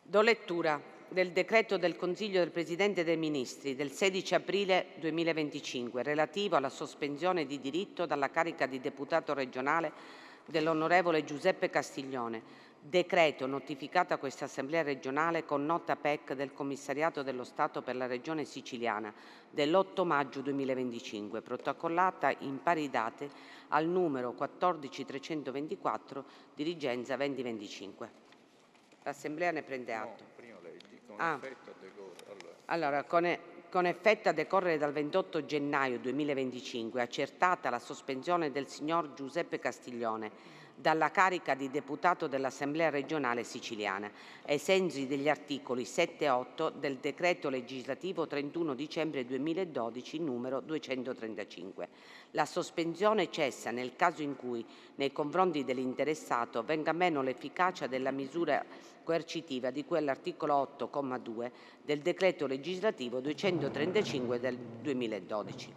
Do lettura del decreto del Consiglio del Presidente dei Ministri del 16 aprile 2025 relativo alla sospensione di diritto dalla carica di deputato regionale dell'onorevole Giuseppe Castiglione, decreto notificato a questa Assemblea regionale con nota PEC del Commissariato dello Stato per la Regione Siciliana dell'8 maggio 2025, protocollata in pari date al numero 14324, dirigenza 2025. L'Assemblea ne prende atto. Con effetto a decorrere dal 28 gennaio 2025, accertata la sospensione del signor Giuseppe Castiglione dalla carica di deputato dell'Assemblea regionale siciliana, ai sensi degli articoli 7 e 8 del decreto legislativo 31 dicembre 2012 numero 235. La sospensione cessa nel caso in cui, nei confronti dell'interessato, venga meno l'efficacia della misura coercitiva di cui all'articolo 8, comma 2 del decreto legislativo 235 del 2012.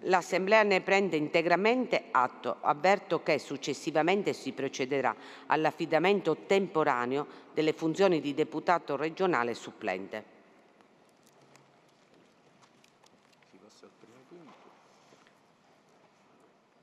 L'Assemblea ne prende integramente atto. Avverto che successivamente si procederà all'affidamento temporaneo delle funzioni di deputato regionale supplente.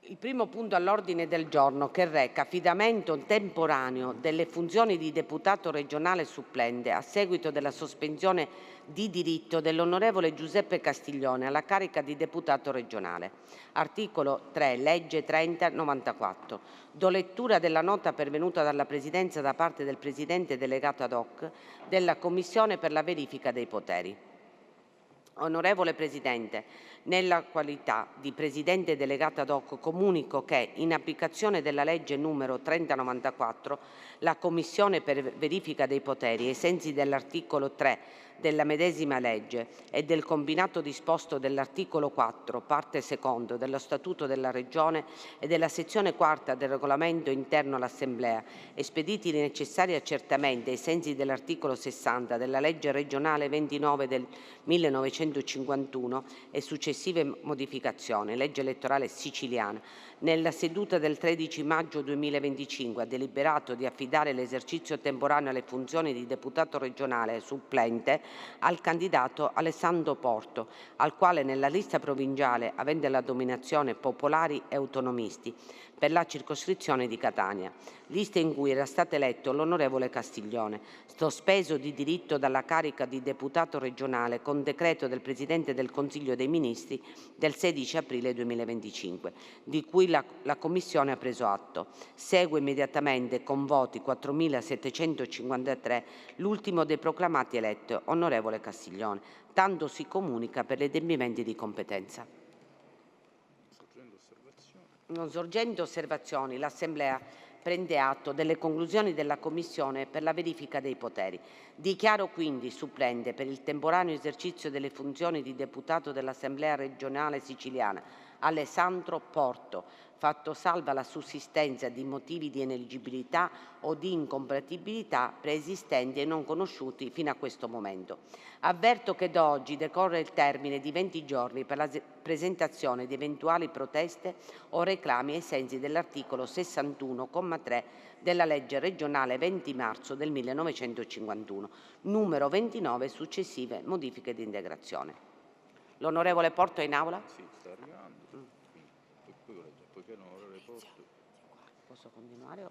Il primo punto all'ordine del giorno, che reca affidamento temporaneo delle funzioni di deputato regionale supplente a seguito della sospensione di diritto dell'onorevole Giuseppe Castiglione alla carica di deputato regionale. Articolo 3, legge 30/94. Do lettura della nota pervenuta dalla Presidenza da parte del Presidente delegato ad hoc della Commissione per la verifica dei poteri. Onorevole Presidente, nella qualità di Presidente delegato ad hoc comunico che, in applicazione della legge numero 3094, la Commissione per verifica dei poteri, ai sensi dell'articolo 3 della medesima legge e del combinato disposto dell'articolo 4, parte secondo, dello Statuto della Regione e della sezione quarta del regolamento interno all'Assemblea, espediti i necessari accertamenti ai sensi dell'articolo 60 della legge regionale 29 del 1951 e successive modificazioni, legge elettorale siciliana, nella seduta del 13 maggio 2025 ha deliberato di affidare l'esercizio temporaneo alle funzioni di deputato regionale supplente al candidato Alessandro Porto, al quale nella lista provinciale avente la dominazione Popolari e Autonomisti per la circoscrizione di Catania, lista in cui era stato eletto l'onorevole Castiglione, sospeso di diritto dalla carica di deputato regionale con decreto del Presidente del Consiglio dei Ministri del 16 aprile 2025, di cui la Commissione ha preso atto. Segue immediatamente con voti 4.753 l'ultimo dei proclamati eletto, onorevole Castiglione. Tanto si comunica per gli adempimenti di competenza. Non sorgendo osservazioni, l'Assemblea prende atto delle conclusioni della Commissione per la verifica dei poteri. Dichiaro quindi supplente per il temporaneo esercizio delle funzioni di deputato dell'Assemblea regionale siciliana Alessandro Porto, fatto salva la sussistenza di motivi di ineleggibilità o di incompatibilità preesistenti e non conosciuti fino a questo momento. Avverto che da oggi decorre il termine di 20 giorni per la presentazione di eventuali proteste o reclami ai sensi dell'articolo 61,3 della legge regionale 20 marzo del 1951, numero 29, successive modifiche di integrazione. L'onorevole Porto è in aula? Sì, sta arrivando. Posso continuare o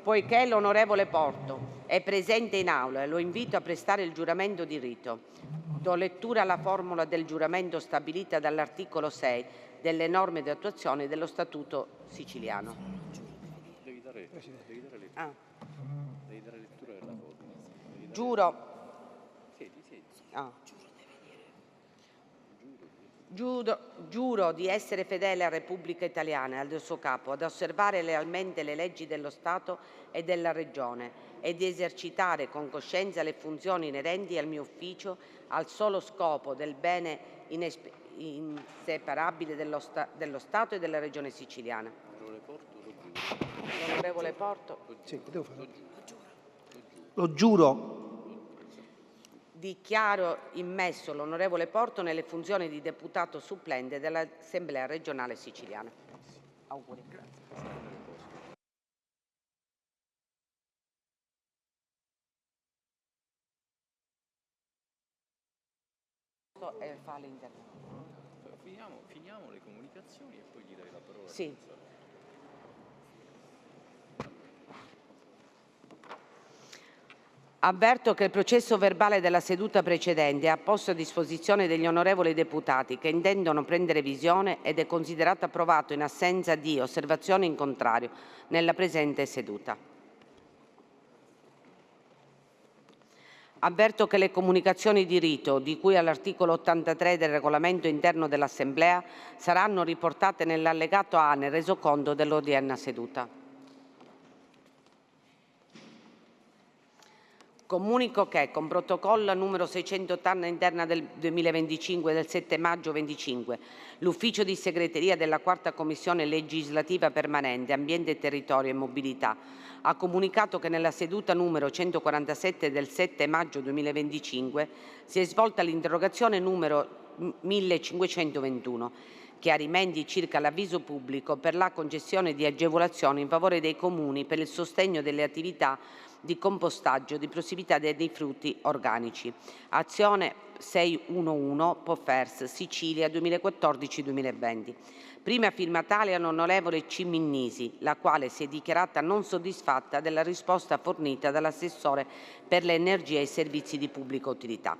Poiché l'onorevole Porto è presente in aula e lo invito a prestare il giuramento di rito, do lettura alla formula del giuramento stabilita dall'articolo 6 delle norme di attuazione dello Statuto siciliano. Devi dare lettura della formula. Giuro. Giuro di essere fedele alla Repubblica Italiana e al suo capo, ad osservare lealmente le leggi dello Stato e della Regione e di esercitare con coscienza le funzioni inerenti al mio ufficio al solo scopo del bene inseparabile dello Stato e della Regione siciliana. L'onorevole Porto? Sì, devo fare. Lo giuro. Dichiaro immesso l'onorevole Porto nelle funzioni di deputato supplente dell'Assemblea regionale siciliana. Auguri. E fa l'intervento. Finiamo le comunicazioni e poi gli dai la parola. Sì. Avverto che il processo verbale della seduta precedente è posto a disposizione degli onorevoli deputati che intendono prendere visione ed è considerato approvato in assenza di osservazioni in contrario nella presente seduta. Avverto che le comunicazioni di rito, di cui all'articolo 83 del regolamento interno dell'Assemblea, saranno riportate nell'allegato A nel resoconto dell'odierna seduta. Comunico che, con protocollo numero 680 interna del 2025 del 7 maggio 25, l'Ufficio di Segreteria della Quarta Commissione Legislativa Permanente Ambiente, Territorio e Mobilità ha comunicato che nella seduta numero 147 del 7 maggio 2025 si è svolta l'interrogazione numero 1521, chiarimenti circa l'avviso pubblico per la concessione di agevolazioni in favore dei comuni per il sostegno delle attività di compostaggio di prossimità dei rifiuti organici. Azione 611 POFERS Sicilia 2014-2020. Prima firmataria l'onorevole Ciminnisi, la quale si è dichiarata non soddisfatta della risposta fornita dall'assessore per l'energia e i servizi di pubblica utilità.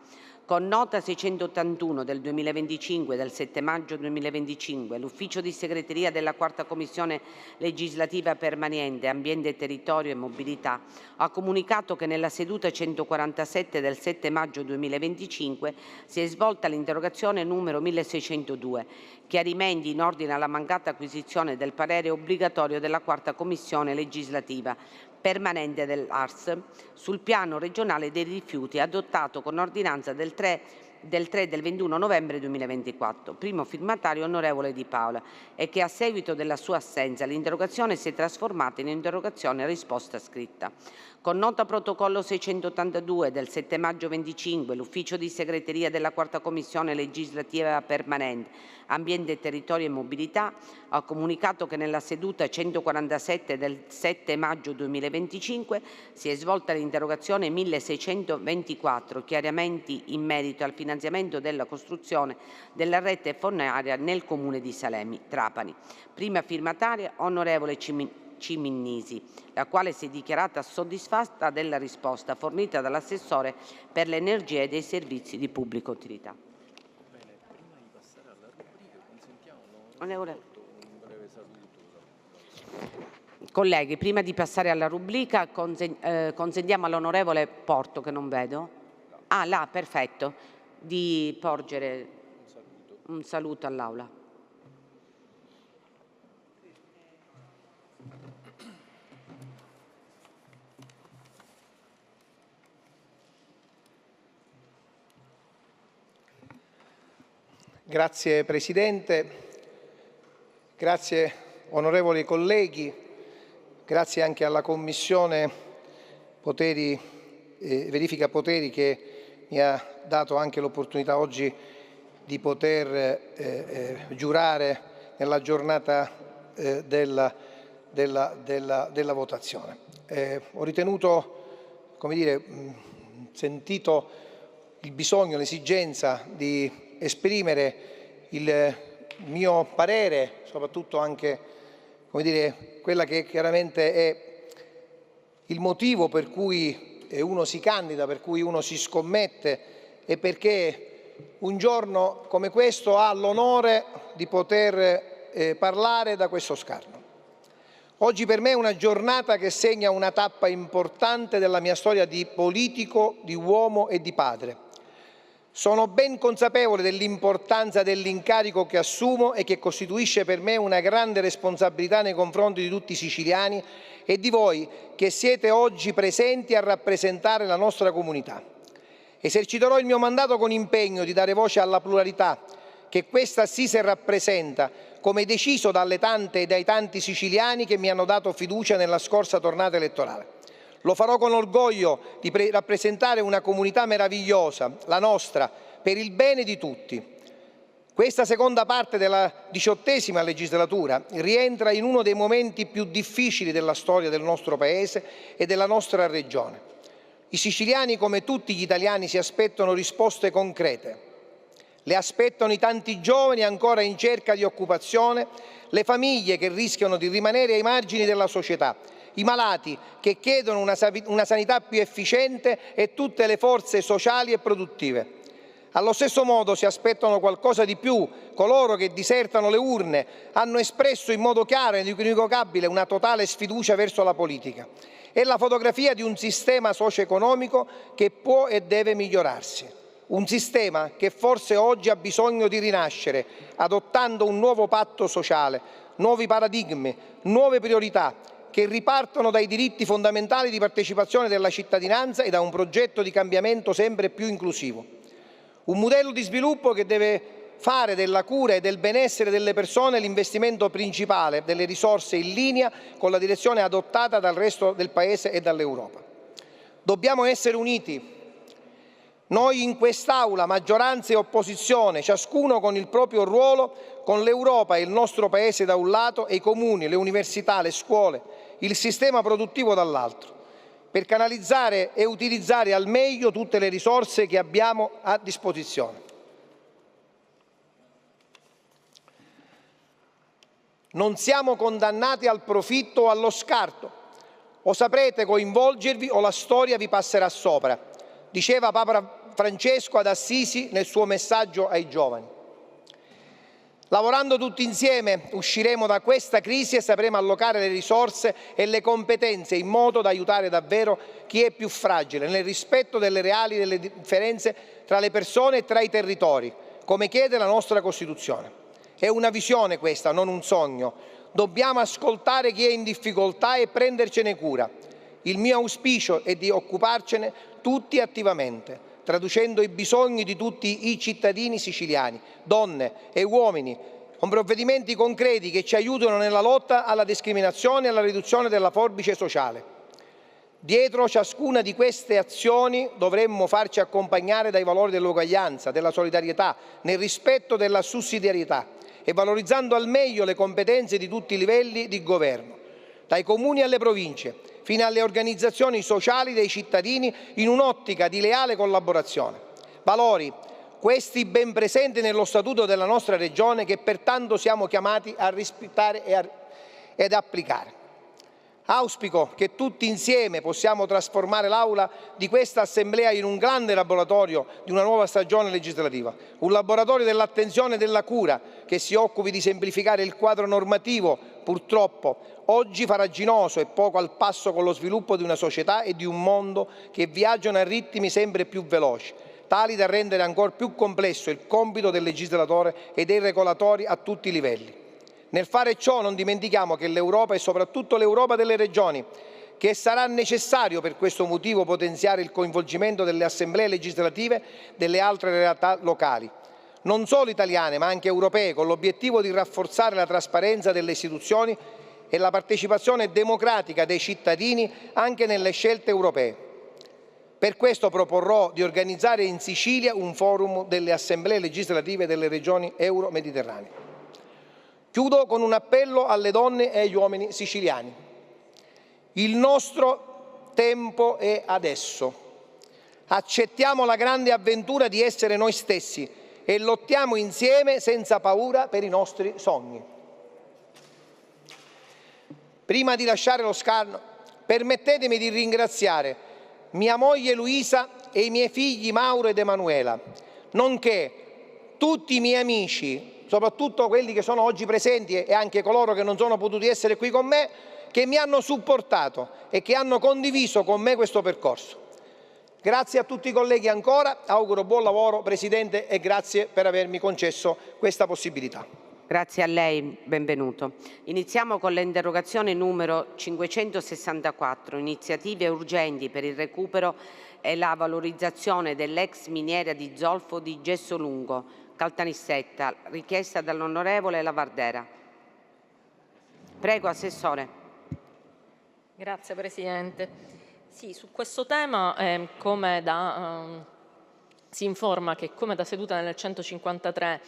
Con nota 681 del 2025 del 7 maggio 2025, l'Ufficio di Segreteria della Quarta Commissione Legislativa Permanente Ambiente, Territorio e Mobilità ha comunicato che nella seduta 147 del 7 maggio 2025 si è svolta l'interrogazione numero 1602, chiarimenti in ordine alla mancata acquisizione del parere obbligatorio della Quarta Commissione Legislativa Permanente dell'ARS sul piano regionale dei rifiuti adottato con ordinanza del 21 novembre 2024, primo firmatario onorevole Di Paola, e che a seguito della sua assenza l'interrogazione si è trasformata in interrogazione a risposta scritta. Con nota protocollo 682 del 7 maggio 25, l'Ufficio di Segreteria della Quarta Commissione Legislativa Permanente Ambiente, Territorio e Mobilità ha comunicato che nella seduta 147 del 7 maggio 2025 si è svolta l'interrogazione 1624, chiarimenti in merito al finanziamento della costruzione della rete fognaria nel comune di Salemi, Trapani. Prima firmataria onorevole Ciminnisi, la quale si è dichiarata soddisfatta della risposta fornita dall'assessore per l'energia e dei servizi di pubblica utilità. Bene, prima di passare alla rubrica consentiamo Onorevole. un breve saluto. Colleghi, prima di passare alla rubrica consentiamo all'onorevole Porto, che non vedo. Ah, là, perfetto, di porgere un saluto all'Aula. Grazie Presidente, grazie onorevoli colleghi, grazie anche alla Commissione Verifica Poteri che mi ha dato anche l'opportunità oggi di poter giurare nella giornata della votazione. Ho ritenuto, come dire, sentito il bisogno, l'esigenza di esprimere il mio parere, soprattutto anche, come dire, quella che chiaramente è il motivo per cui uno si candida, per cui uno si scommette e perché un giorno come questo ha l'onore di poter parlare da questo scarno. Oggi per me è una giornata che segna una tappa importante della mia storia di politico, di uomo e di padre. Sono ben consapevole dell'importanza dell'incarico che assumo e che costituisce per me una grande responsabilità nei confronti di tutti i siciliani e di voi che siete oggi presenti a rappresentare la nostra comunità. Eserciterò il mio mandato con impegno di dare voce alla pluralità che questa assise rappresenta, come deciso dalle tante e dai tanti siciliani che mi hanno dato fiducia nella scorsa tornata elettorale. Lo farò con orgoglio di rappresentare una comunità meravigliosa, la nostra, per il bene di tutti. Questa seconda parte della XVIII legislatura rientra in uno dei momenti più difficili della storia del nostro Paese e della nostra regione. I siciliani, come tutti gli italiani, si aspettano risposte concrete. Le aspettano i tanti giovani ancora in cerca di occupazione, le famiglie che rischiano di rimanere ai margini della società, i malati che chiedono una sanità più efficiente e tutte le forze sociali e produttive. Allo stesso modo si aspettano qualcosa di più coloro che disertano le urne, hanno espresso in modo chiaro ed inequivocabile una totale sfiducia verso la politica. È la fotografia di un sistema socio-economico che può e deve migliorarsi. Un sistema che forse oggi ha bisogno di rinascere, adottando un nuovo patto sociale, nuovi paradigmi, nuove priorità, che ripartono dai diritti fondamentali di partecipazione della cittadinanza e da un progetto di cambiamento sempre più inclusivo. Un modello di sviluppo che deve fare della cura e del benessere delle persone l'investimento principale delle risorse in linea con la direzione adottata dal resto del Paese e dall'Europa. Dobbiamo essere uniti. Noi in quest'Aula, maggioranza e opposizione, ciascuno con il proprio ruolo, con l'Europa e il nostro Paese da un lato e i comuni, le università, le scuole, il sistema produttivo dall'altro, per canalizzare e utilizzare al meglio tutte le risorse che abbiamo a disposizione. Non siamo condannati al profitto o allo scarto. O saprete coinvolgervi o la storia vi passerà sopra, diceva Papa Francesco ad Assisi nel suo messaggio ai giovani. Lavorando tutti insieme usciremo da questa crisi e sapremo allocare le risorse e le competenze in modo da aiutare davvero chi è più fragile, nel rispetto delle reali delle differenze tra le persone e tra i territori, come chiede la nostra Costituzione. È una visione questa, non un sogno. Dobbiamo ascoltare chi è in difficoltà e prendercene cura. Il mio auspicio è di occuparcene tutti attivamente, traducendo i bisogni di tutti i cittadini siciliani, donne e uomini, con provvedimenti concreti che ci aiutino nella lotta alla discriminazione e alla riduzione della forbice sociale. Dietro ciascuna di queste azioni dovremmo farci accompagnare dai valori dell'uguaglianza, della solidarietà, nel rispetto della sussidiarietà e valorizzando al meglio le competenze di tutti i livelli di governo, dai comuni alle province, fino alle organizzazioni sociali dei cittadini in un'ottica di leale collaborazione. Valori, questi ben presenti nello Statuto della nostra Regione che pertanto siamo chiamati a rispettare ed applicare. Auspico che tutti insieme possiamo trasformare l'Aula di questa Assemblea in un grande laboratorio di una nuova stagione legislativa, un laboratorio dell'attenzione e della cura che si occupi di semplificare il quadro normativo, purtroppo oggi farraginoso e poco al passo con lo sviluppo di una società e di un mondo che viaggiano a ritmi sempre più veloci, tali da rendere ancora più complesso il compito del legislatore e dei regolatori a tutti i livelli. Nel fare ciò non dimentichiamo che l'Europa è soprattutto l'Europa delle regioni, che sarà necessario per questo motivo potenziare il coinvolgimento delle assemblee legislative delle altre realtà locali, non solo italiane ma anche europee, con l'obiettivo di rafforzare la trasparenza delle istituzioni e la partecipazione democratica dei cittadini anche nelle scelte europee. Per questo proporrò di organizzare in Sicilia un forum delle assemblee legislative delle regioni euro-mediterranee. Chiudo con un appello alle donne e agli uomini siciliani. Il nostro tempo è adesso. Accettiamo la grande avventura di essere noi stessi e lottiamo insieme senza paura per i nostri sogni. Prima di lasciare lo scanno, permettetemi di ringraziare mia moglie Luisa e i miei figli Mauro ed Emanuela, nonché tutti i miei amici, soprattutto quelli che sono oggi presenti e anche coloro che non sono potuti essere qui con me, che mi hanno supportato e che hanno condiviso con me questo percorso. Grazie a tutti i colleghi ancora, auguro buon lavoro Presidente e grazie per avermi concesso questa possibilità. Grazie a lei, benvenuto. Iniziamo con l'interrogazione numero 564, iniziative urgenti per il recupero e la valorizzazione dell'ex miniera di zolfo di Gessolungo, Caltanissetta, richiesta dall'onorevole Lavardera. Prego, Assessore. Grazie Presidente. Sì, su questo tema, si informa che, come da seduta nel 153,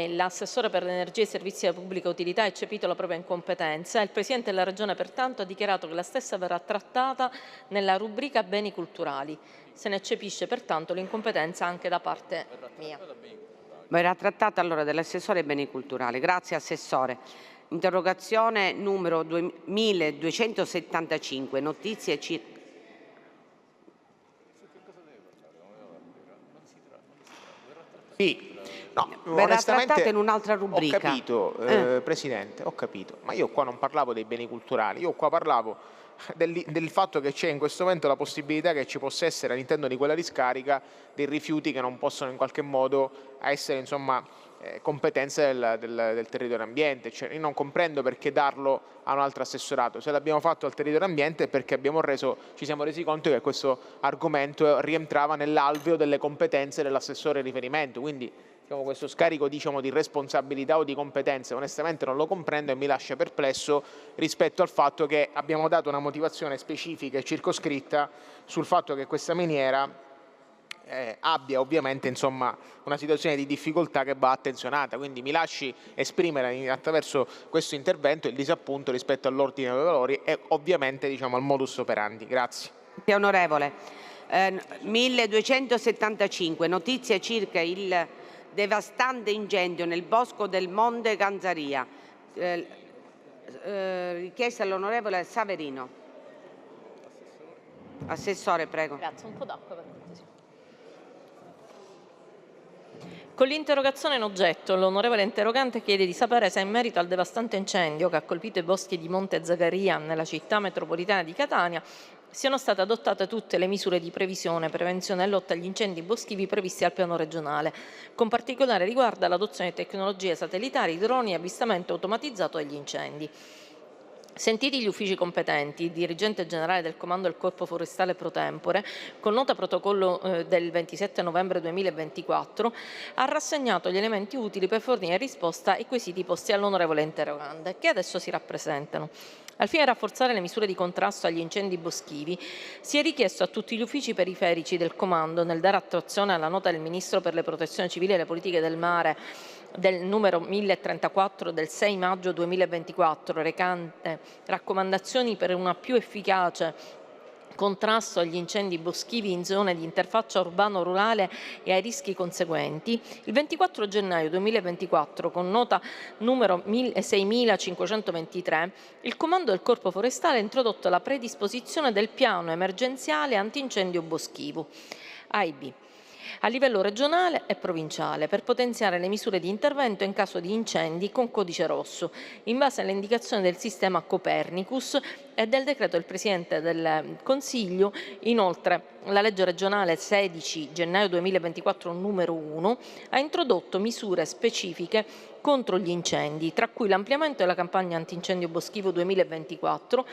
l'assessore per l'energia e i servizi di pubblica utilità ha eccepito la propria incompetenza. Il Presidente della Regione, pertanto, ha dichiarato che la stessa verrà trattata nella rubrica beni culturali. Se ne eccepisce, pertanto, l'incompetenza anche da parte mia. Verrà trattata allora dall'assessore ai beni culturali. Grazie Assessore. Interrogazione numero 1275, notizie circa... Sì, no, Verrà onestamente trattata in un'altra rubrica. Ho capito, Presidente, ho capito, ma io qua non parlavo dei beni culturali, io qua parlavo del fatto che c'è in questo momento la possibilità che ci possa essere all'interno di quella discarica dei rifiuti che non possono in qualche modo essere, insomma, competenze del territorio ambiente. Cioè, io non comprendo perché darlo a un altro assessorato. Se l'abbiamo fatto al territorio ambiente è perché ci siamo resi conto che questo argomento rientrava nell'alveo delle competenze dell'assessore riferimento. Quindi questo scarico di responsabilità o di competenze onestamente non lo comprendo e mi lascia perplesso rispetto al fatto che abbiamo dato una motivazione specifica e circoscritta sul fatto che questa miniera abbia ovviamente una situazione di difficoltà che va attenzionata. Quindi mi lasci esprimere attraverso questo intervento il disappunto rispetto all'ordine dei valori e ovviamente al modus operandi. Grazie. Onorevole, 1275, notizie circa il devastante incendio nel bosco del Monte Ganzaria. Richiesta all'onorevole Saverino. Assessore, prego. Grazie, un po' d'acqua per cortesia. Con l'interrogazione in oggetto, l'onorevole interrogante chiede di sapere se in merito al devastante incendio che ha colpito i boschi di Monte Zagaria nella città metropolitana di Catania siano state adottate tutte le misure di previsione, prevenzione e lotta agli incendi boschivi previsti al piano regionale, con particolare riguardo all'adozione di tecnologie satellitari, droni e avvistamento automatizzato degli incendi. Sentiti gli uffici competenti, il dirigente generale del Comando del Corpo Forestale pro tempore, con nota protocollo del 27 novembre 2024, ha rassegnato gli elementi utili per fornire risposta ai quesiti posti all'onorevole interrogante, che adesso si rappresentano. Al fine di rafforzare le misure di contrasto agli incendi boschivi, si è richiesto a tutti gli uffici periferici del Comando, nel dare attuazione alla nota del Ministro per le Protezioni Civili e le Politiche del Mare del numero 1034 del 6 maggio 2024, recante raccomandazioni per una più efficace contrasto agli incendi boschivi in zone di interfaccia urbano-rurale e ai rischi conseguenti, il 24 gennaio 2024, con nota numero 6523, il Comando del Corpo Forestale ha introdotto la predisposizione del piano emergenziale antincendio boschivo, AIB, a livello regionale e provinciale per potenziare le misure di intervento in caso di incendi con codice rosso, in base alle indicazioni del sistema Copernicus e del decreto del Presidente del Consiglio. Inoltre, la legge regionale 16 gennaio 2024 numero 1 ha introdotto misure specifiche contro gli incendi, tra cui l'ampliamento della campagna antincendio boschivo 2024,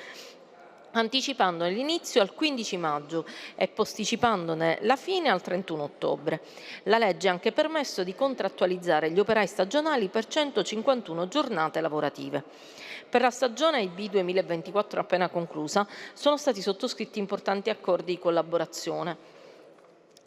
anticipandone l'inizio al 15 maggio e posticipandone la fine al 31 ottobre. La legge ha anche permesso di contrattualizzare gli operai stagionali per 151 giornate lavorative. Per la stagione IB 2024 appena conclusa sono stati sottoscritti importanti accordi di collaborazione.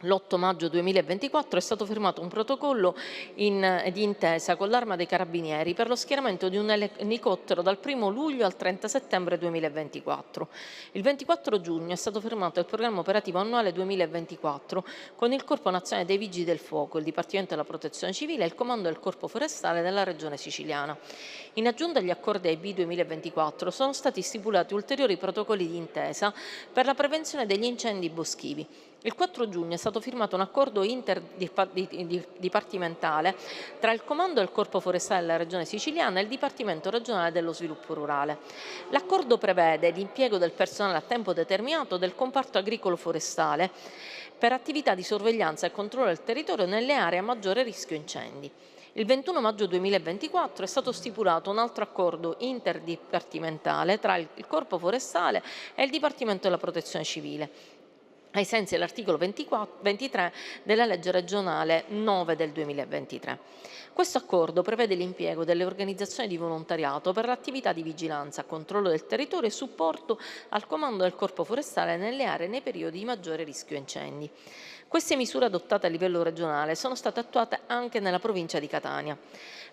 L'8 maggio 2024 è stato firmato un protocollo di intesa con l'Arma dei Carabinieri per lo schieramento di un elicottero dal 1 luglio al 30 settembre 2024. Il 24 giugno è stato firmato il programma operativo annuale 2024 con il Corpo Nazionale dei Vigili del Fuoco, il Dipartimento della Protezione Civile e il Comando del Corpo Forestale della Regione Siciliana. In aggiunta agli accordi AIB 2024 sono stati stipulati ulteriori protocolli di intesa per la prevenzione degli incendi boschivi. Il 4 giugno è stato firmato un accordo interdipartimentale tra il Comando del Corpo Forestale della Regione Siciliana e il Dipartimento regionale dello sviluppo rurale. L'accordo prevede l'impiego del personale a tempo determinato del comparto agricolo forestale per attività di sorveglianza e controllo del territorio nelle aree a maggiore rischio incendi. Il 21 maggio 2024 è stato stipulato un altro accordo interdipartimentale tra il Corpo Forestale e il Dipartimento della Protezione Civile ai sensi dell'articolo 23 della legge regionale 9 del 2023. Questo accordo prevede l'impiego delle organizzazioni di volontariato per l'attività di vigilanza, controllo del territorio e supporto al comando del Corpo Forestale nelle aree nei periodi di maggiore rischio incendi. Queste misure adottate a livello regionale sono state attuate anche nella provincia di Catania.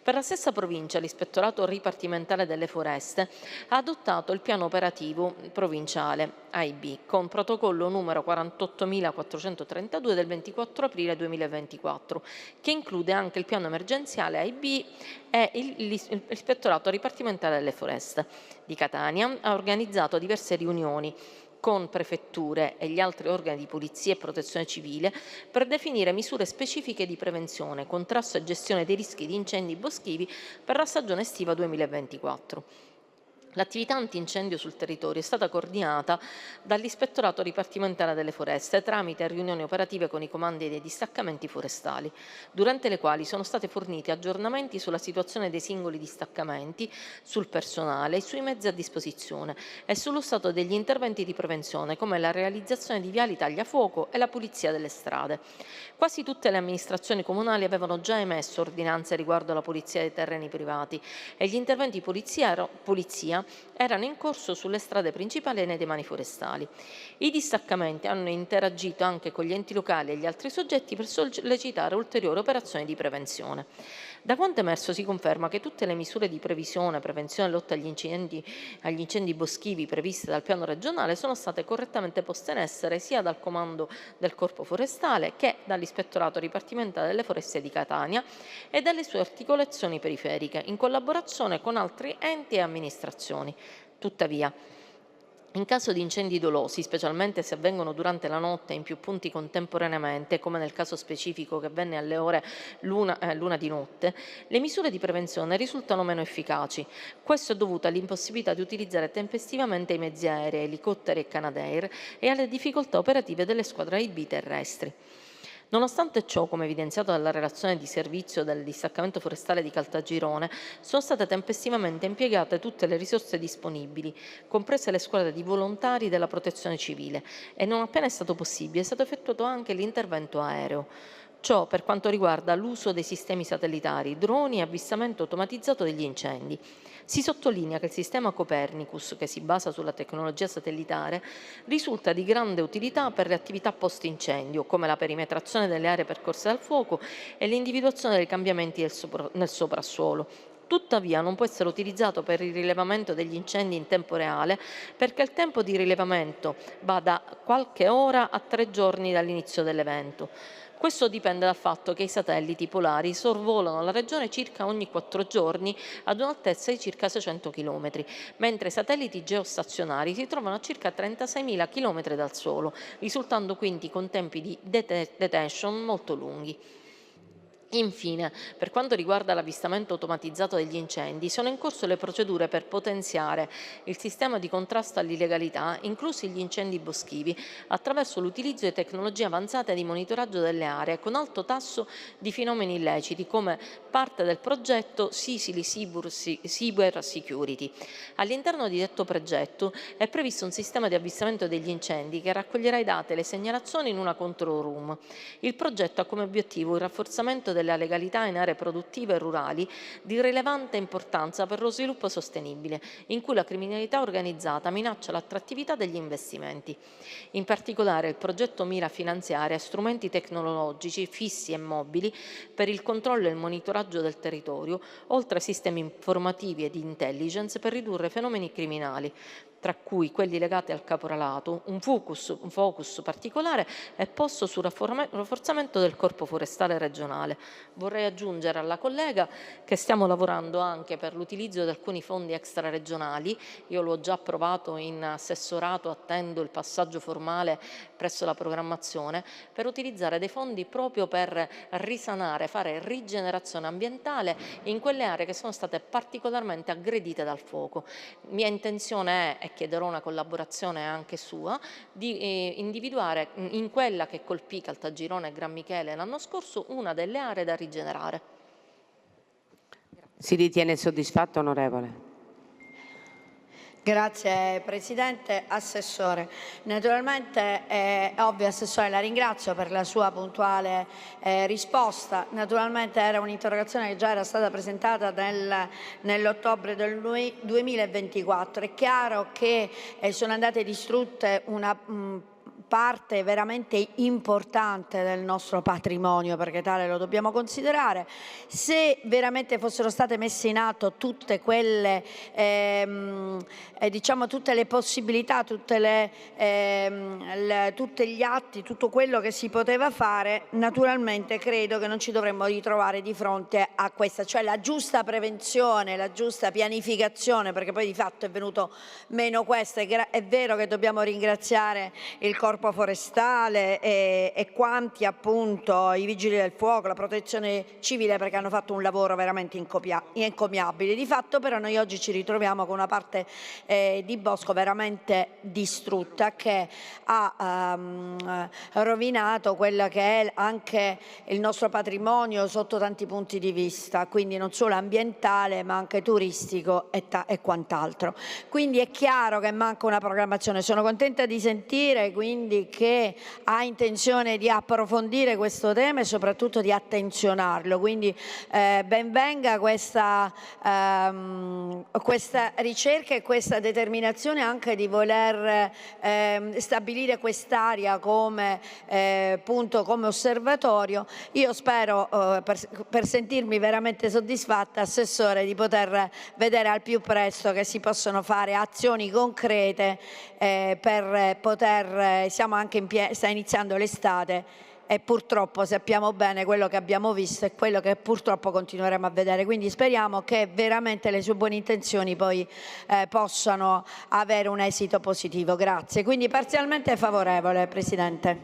Per la stessa provincia, l'Ispettorato Ripartimentale delle Foreste ha adottato il piano operativo provinciale AIB con protocollo numero 48.432 del 24 aprile 2024, che include anche il piano emergenziale AIB e l'Ispettorato Ripartimentale delle Foreste di Catania ha organizzato diverse riunioni con prefetture e gli altri organi di polizia e protezione civile per definire misure specifiche di prevenzione, contrasto e gestione dei rischi di incendi boschivi per la stagione estiva 2024. L'attività antincendio sul territorio è stata coordinata dall'Ispettorato Ripartimentale delle Foreste tramite riunioni operative con i comandi dei distaccamenti forestali, durante le quali sono stati forniti aggiornamenti sulla situazione dei singoli distaccamenti, sul personale, sui mezzi a disposizione e sullo stato degli interventi di prevenzione come la realizzazione di viali tagliafuoco e la pulizia delle strade. Quasi tutte le amministrazioni comunali avevano già emesso ordinanze riguardo alla pulizia dei terreni privati e gli interventi polizia erano in corso sulle strade principali e nei demani forestali. I distaccamenti hanno interagito anche con gli enti locali e gli altri soggetti per sollecitare ulteriori operazioni di prevenzione. Da quanto emerso si conferma che tutte le misure di previsione, prevenzione e lotta agli incendi boschivi previste dal piano regionale sono state correttamente poste in essere sia dal comando del Corpo Forestale che dall'Ispettorato Ripartimentale delle Foreste di Catania e dalle sue articolazioni periferiche, in collaborazione con altri enti e amministrazioni. Tuttavia, in caso di incendi dolosi, specialmente se avvengono durante la notte in più punti contemporaneamente, come nel caso specifico che avvenne alle ore l'una di notte, le misure di prevenzione risultano meno efficaci. Questo è dovuto all'impossibilità di utilizzare tempestivamente i mezzi aerei, elicotteri e Canadair e alle difficoltà operative delle squadre AIB terrestri. Nonostante ciò, come evidenziato dalla relazione di servizio del distaccamento forestale di Caltagirone, sono state tempestivamente impiegate tutte le risorse disponibili, comprese le squadre di volontari della protezione civile, e non appena è stato possibile è stato effettuato anche l'intervento aereo. Ciò per quanto riguarda l'uso dei sistemi satellitari, droni e avvistamento automatizzato degli incendi. Si sottolinea che il sistema Copernicus, che si basa sulla tecnologia satellitare, risulta di grande utilità per le attività post-incendio, come la perimetrazione delle aree percorse dal fuoco e l'individuazione dei cambiamenti nel soprassuolo. Tuttavia non può essere utilizzato per il rilevamento degli incendi in tempo reale perché il tempo di rilevamento va da qualche ora a 3 giorni dall'inizio dell'evento. Questo dipende dal fatto che i satelliti polari sorvolano la regione circa ogni 4 giorni ad un'altezza di circa 600 km, mentre i satelliti geostazionari si trovano a circa 36.000 km dal suolo, risultando quindi con tempi di detection molto lunghi. Infine, per quanto riguarda l'avvistamento automatizzato degli incendi, sono in corso le procedure per potenziare il sistema di contrasto all'illegalità, inclusi gli incendi boschivi, attraverso l'utilizzo di tecnologie avanzate di monitoraggio delle aree con alto tasso di fenomeni illeciti, come parte del progetto Sicily Cyber Security. All'interno di detto progetto è previsto un sistema di avvistamento degli incendi che raccoglierà i dati e le segnalazioni in una control room. Il progetto ha come obiettivo il rafforzamento della legalità in aree produttive e rurali di rilevante importanza per lo sviluppo sostenibile, in cui la criminalità organizzata minaccia l'attrattività degli investimenti. In particolare, il progetto mira a finanziare strumenti tecnologici fissi e mobili per il controllo e il monitoraggio del territorio, oltre a sistemi informativi e di intelligence per ridurre fenomeni criminali, tra cui quelli legati al caporalato. Un focus particolare è posto sul rafforzamento del corpo forestale regionale. Vorrei aggiungere alla collega che stiamo lavorando anche per l'utilizzo di alcuni fondi extraregionali. Io l'ho già approvato in assessorato, attendo il passaggio formale presso la programmazione, per utilizzare dei fondi proprio per risanare, fare rigenerazione ambientale in quelle aree che sono state particolarmente aggredite dal fuoco. Mia intenzione è, e chiederò una collaborazione anche sua, di individuare in quella che colpì Caltagirone e Gran Michele l'anno scorso una delle aree da rigenerare. Si ritiene soddisfatto, onorevole? Grazie Presidente. Assessore, naturalmente è ovvio, Assessore, la ringrazio per la sua puntuale risposta. Naturalmente era un'interrogazione che già era stata presentata nell'ottobre del 2024. È chiaro che sono andate distrutte una parte veramente importante del nostro patrimonio, perché tale lo dobbiamo considerare. Se veramente fossero state messe in atto tutte quelle diciamo tutte le possibilità, tutti gli atti, tutto quello che si poteva fare, naturalmente credo che non ci dovremmo ritrovare di fronte a questa, cioè la giusta prevenzione, la giusta pianificazione, perché poi di fatto è venuto meno questo. È vero che dobbiamo ringraziare il Corpo Forestale e quanti appunto i Vigili del Fuoco, la Protezione Civile, perché hanno fatto un lavoro veramente encomiabile. Di fatto però noi oggi ci ritroviamo con una parte di bosco veramente distrutta, che ha rovinato quello che è anche il nostro patrimonio sotto tanti punti di vista, quindi non solo ambientale ma anche turistico e quant'altro. Quindi è chiaro che manca una programmazione. Sono contenta di sentire quindi che ha intenzione di approfondire questo tema e soprattutto di attenzionarlo, quindi ben venga questa ricerca e questa determinazione anche di voler stabilire quest'area come punto, come osservatorio. Io spero, per sentirmi veramente soddisfatta, Assessore, di poter vedere al più presto che si possono fare azioni concrete per poter, sta iniziando l'estate e purtroppo sappiamo bene quello che abbiamo visto e quello che purtroppo continueremo a vedere, quindi speriamo che veramente le sue buone intenzioni poi possano avere un esito positivo. Grazie. Quindi parzialmente favorevole, Presidente.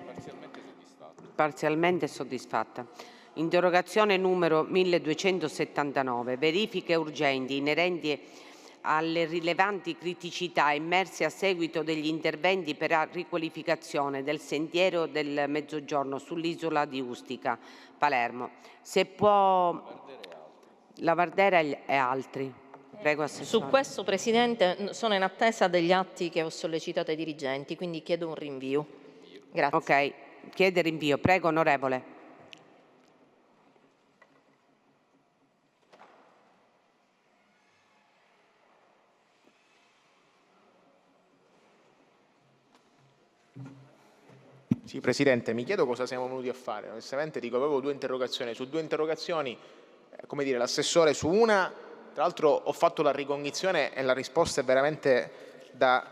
Parzialmente soddisfatta. Interrogazione numero 1279. Verifiche urgenti inerenti alle rilevanti criticità emerse a seguito degli interventi per la riqualificazione del sentiero del Mezzogiorno sull'isola di Ustica, Palermo. Se può, Lavardera e altri. Prego, Assessore. Su questo, Presidente, sono in attesa degli atti che ho sollecitato ai dirigenti, quindi chiedo un rinvio. Grazie. Ok, chiede rinvio. Prego, onorevole. Sì, Presidente, mi chiedo cosa siamo venuti a fare. Onestamente dico, avevo due interrogazioni. Su due interrogazioni, come dire, l'assessore su una, tra l'altro ho fatto la ricognizione e la risposta è veramente da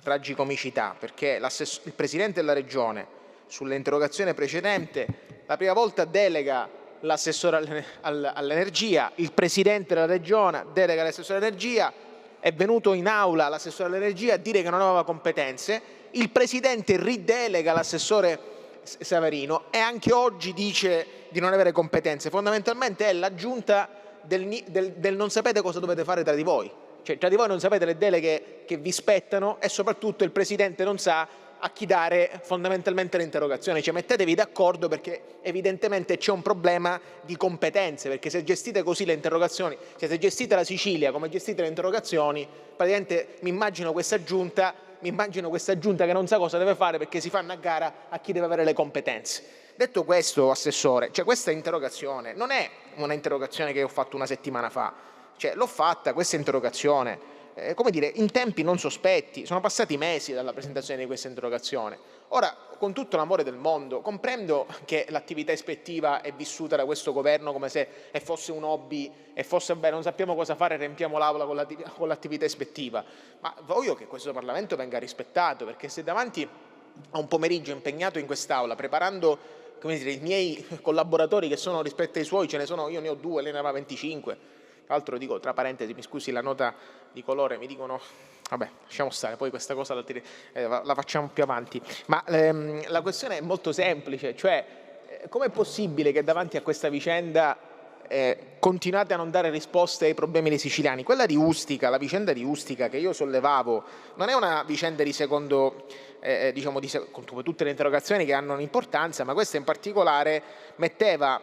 tragicomicità, perché il Presidente della Regione sull'interrogazione precedente la prima volta delega l'assessore all'energia, il Presidente della Regione delega l'assessore all'energia, è venuto in aula l'assessore all'energia a dire che non aveva competenze, il Presidente ridelega l'assessore Savarino e anche oggi dice di non avere competenze. Fondamentalmente è l'aggiunta del non sapete cosa dovete fare tra di voi. Cioè, tra di voi non sapete le deleghe che vi spettano e soprattutto il Presidente non sa a chi dare fondamentalmente le interrogazioni. Cioè, mettetevi d'accordo, perché evidentemente c'è un problema di competenze, perché se gestite così le interrogazioni, se gestite la Sicilia come gestite le interrogazioni, praticamente mi immagino questa giunta che non sa cosa deve fare, perché si fanno a gara a chi deve avere le competenze. Detto questo, Assessore, cioè questa interrogazione non è una interrogazione che ho fatto una settimana fa, cioè l'ho fatta questa interrogazione come dire, in tempi non sospetti, sono passati mesi dalla presentazione di questa interrogazione. Ora, con tutto l'amore del mondo, comprendo che l'attività ispettiva è vissuta da questo governo come se fosse un hobby e fosse, beh, non sappiamo cosa fare, riempiamo l'aula con l'attività ispettiva, ma voglio che questo Parlamento venga rispettato, perché se davanti a un pomeriggio impegnato in quest'Aula preparando, come dire, i miei collaboratori che sono rispetto ai suoi, ce ne sono, io ne ho 2, lei ne aveva 25, tra l'altro dico, tra parentesi, mi scusi la nota di colore, mi dicono, vabbè, lasciamo stare, poi questa cosa la facciamo più avanti, ma la questione è molto semplice, cioè com'è possibile che davanti a questa vicenda continuate a non dare risposte ai problemi dei siciliani? Quella di Ustica, la vicenda di Ustica che io sollevavo, non è una vicenda di secondo, diciamo, come tutte le interrogazioni che hanno un'importanza, ma questa in particolare metteva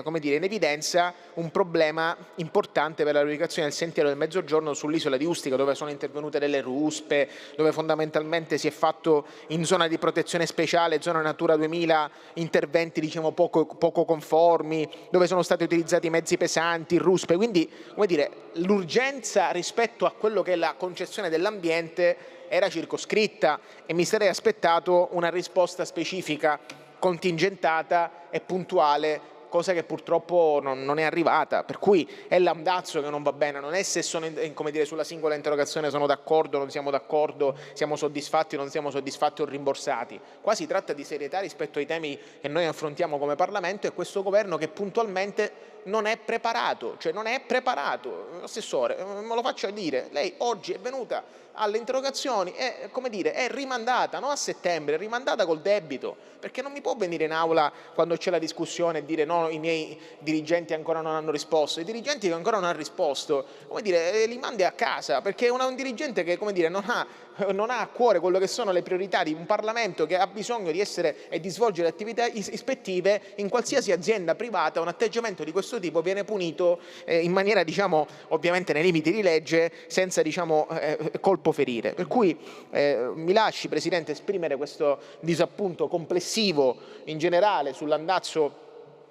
come dire, in evidenza un problema importante per la riubicazione del sentiero del Mezzogiorno sull'isola di Ustica, dove sono intervenute delle ruspe, dove fondamentalmente si è fatto in zona di protezione speciale, zona Natura 2000, interventi diciamo poco conformi, dove sono stati utilizzati mezzi pesanti, ruspe. Quindi, come dire, l'urgenza rispetto a quello che è la concezione dell'ambiente era circoscritta e mi sarei aspettato una risposta specifica, contingentata e puntuale, cosa che purtroppo non è arrivata, per cui è l'andazzo che non va bene, non è se sono, come dire, sulla singola interrogazione sono d'accordo, non siamo d'accordo, siamo soddisfatti o non siamo soddisfatti o rimborsati. Qua si tratta di serietà rispetto ai temi che noi affrontiamo come Parlamento e questo governo che puntualmente non è preparato, cioè non è preparato. Assessore, me lo faccia dire, lei oggi è venuta alle interrogazioni e, come dire, è rimandata, non a settembre, è rimandata col debito, perché non mi può venire in aula quando c'è la discussione e dire no, i miei dirigenti ancora non hanno risposto. I dirigenti che ancora non hanno risposto, come dire, li mandi a casa, perché è un dirigente che, come dire, non ha a cuore quello che sono le priorità di un Parlamento che ha bisogno di essere e di svolgere attività ispettive. In qualsiasi azienda privata un atteggiamento di questo tipo viene punito in maniera, diciamo, ovviamente nei limiti di legge, senza, diciamo, colpo ferire. Per cui mi lasci, Presidente, esprimere questo disappunto complessivo in generale sull'andazzo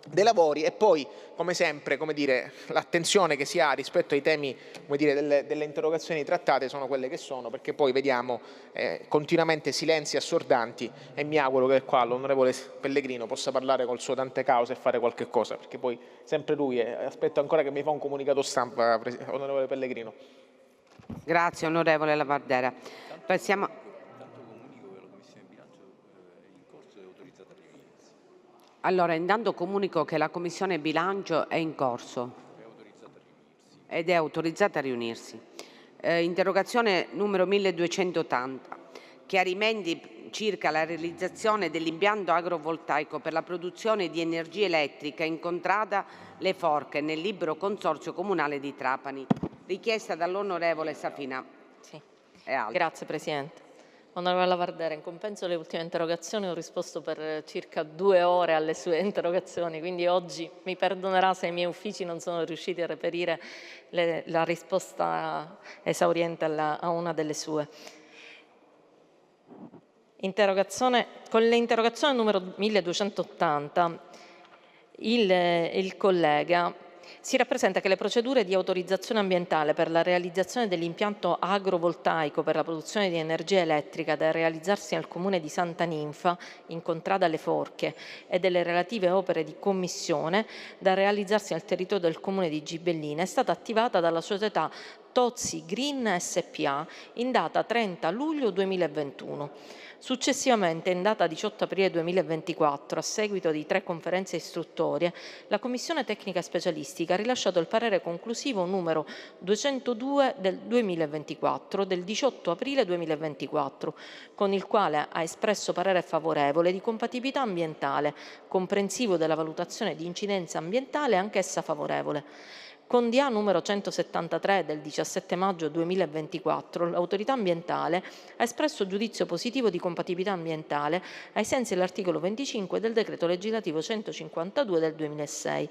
dei lavori e poi, come sempre, come dire, l'attenzione che si ha rispetto ai temi, come dire, delle interrogazioni trattate sono quelle che sono, perché poi vediamo continuamente silenzi assordanti e mi auguro che qua l'onorevole Pellegrino possa parlare col suo tante cause e fare qualche cosa, perché poi sempre lui, aspetto ancora che mi fa un comunicato stampa, onorevole Pellegrino. Grazie onorevole Lavardera. Passiamo. Allora, intanto comunico che la Commissione Bilancio è in corso ed è autorizzata a riunirsi. Interrogazione numero 1280. Chiarimenti circa la realizzazione dell'impianto agrovoltaico per la produzione di energia elettrica in contrada Le Forche nel libero consorzio comunale di Trapani. Richiesta dall'onorevole Safina. Sì. Grazie Presidente. Onorevole Lavardera, in compenso alle ultime interrogazioni ho risposto per circa 2 ore alle sue interrogazioni, quindi oggi mi perdonerà se i miei uffici non sono riusciti a reperire la risposta esauriente a una delle sue. Con l'interrogazione numero 1280 il collega si rappresenta che le procedure di autorizzazione ambientale per la realizzazione dell'impianto agrovoltaico per la produzione di energia elettrica da realizzarsi nel comune di Santa Ninfa, in contrada Le Forche, e delle relative opere di commissione da realizzarsi nel territorio del comune di Gibellina è stata attivata dalla società Tozzi Green SPA in data 30 luglio 2021. Successivamente, in data 18 aprile 2024, a seguito di 3 conferenze istruttorie, la Commissione Tecnica Specialistica ha rilasciato il parere conclusivo numero 202 del 2024 del 18 aprile 2024, con il quale ha espresso parere favorevole di compatibilità ambientale, comprensivo della valutazione di incidenza ambientale, anch'essa favorevole. Con DA numero 173 del 17 maggio 2024, l'autorità ambientale ha espresso giudizio positivo di compatibilità ambientale ai sensi dell'articolo 25 del decreto legislativo 152 del 2006,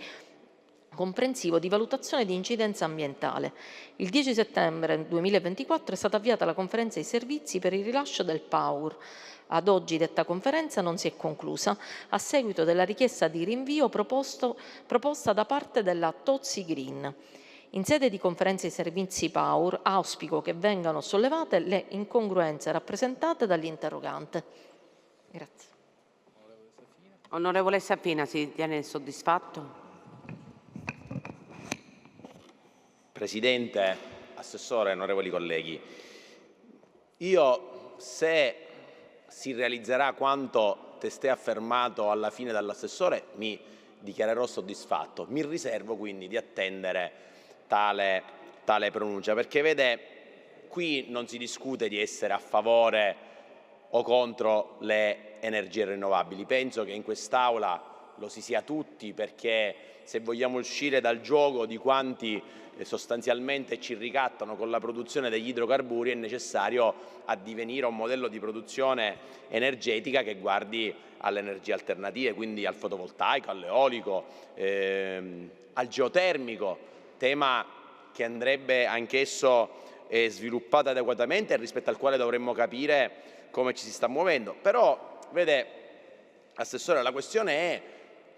comprensivo di valutazione di incidenza ambientale. Il 10 settembre 2024 è stata avviata la conferenza di servizi per il rilascio del PAUR. Ad oggi detta conferenza non si è conclusa a seguito della richiesta di rinvio proposta da parte della Tozzi Green. In sede di conferenza di servizi PAUR auspico che vengano sollevate le incongruenze rappresentate dall'interrogante. Grazie. Onorevole Safina, si ritiene soddisfatto? Presidente, Assessore, onorevoli colleghi, io, se si realizzerà quanto testé affermato alla fine dall'assessore, mi dichiarerò soddisfatto. Mi riservo quindi di attendere tale pronuncia, perché vede, qui non si discute di essere a favore o contro le energie rinnovabili. Penso che in quest'Aula lo si sia tutti, perché se vogliamo uscire dal gioco di quanti sostanzialmente ci ricattano con la produzione degli idrocarburi, è necessario addivenire a un modello di produzione energetica che guardi alle energie alternative, quindi al fotovoltaico, all'eolico, al geotermico, tema che andrebbe anch'esso sviluppato adeguatamente e rispetto al quale dovremmo capire come ci si sta muovendo. Però, vede, Assessore, la questione è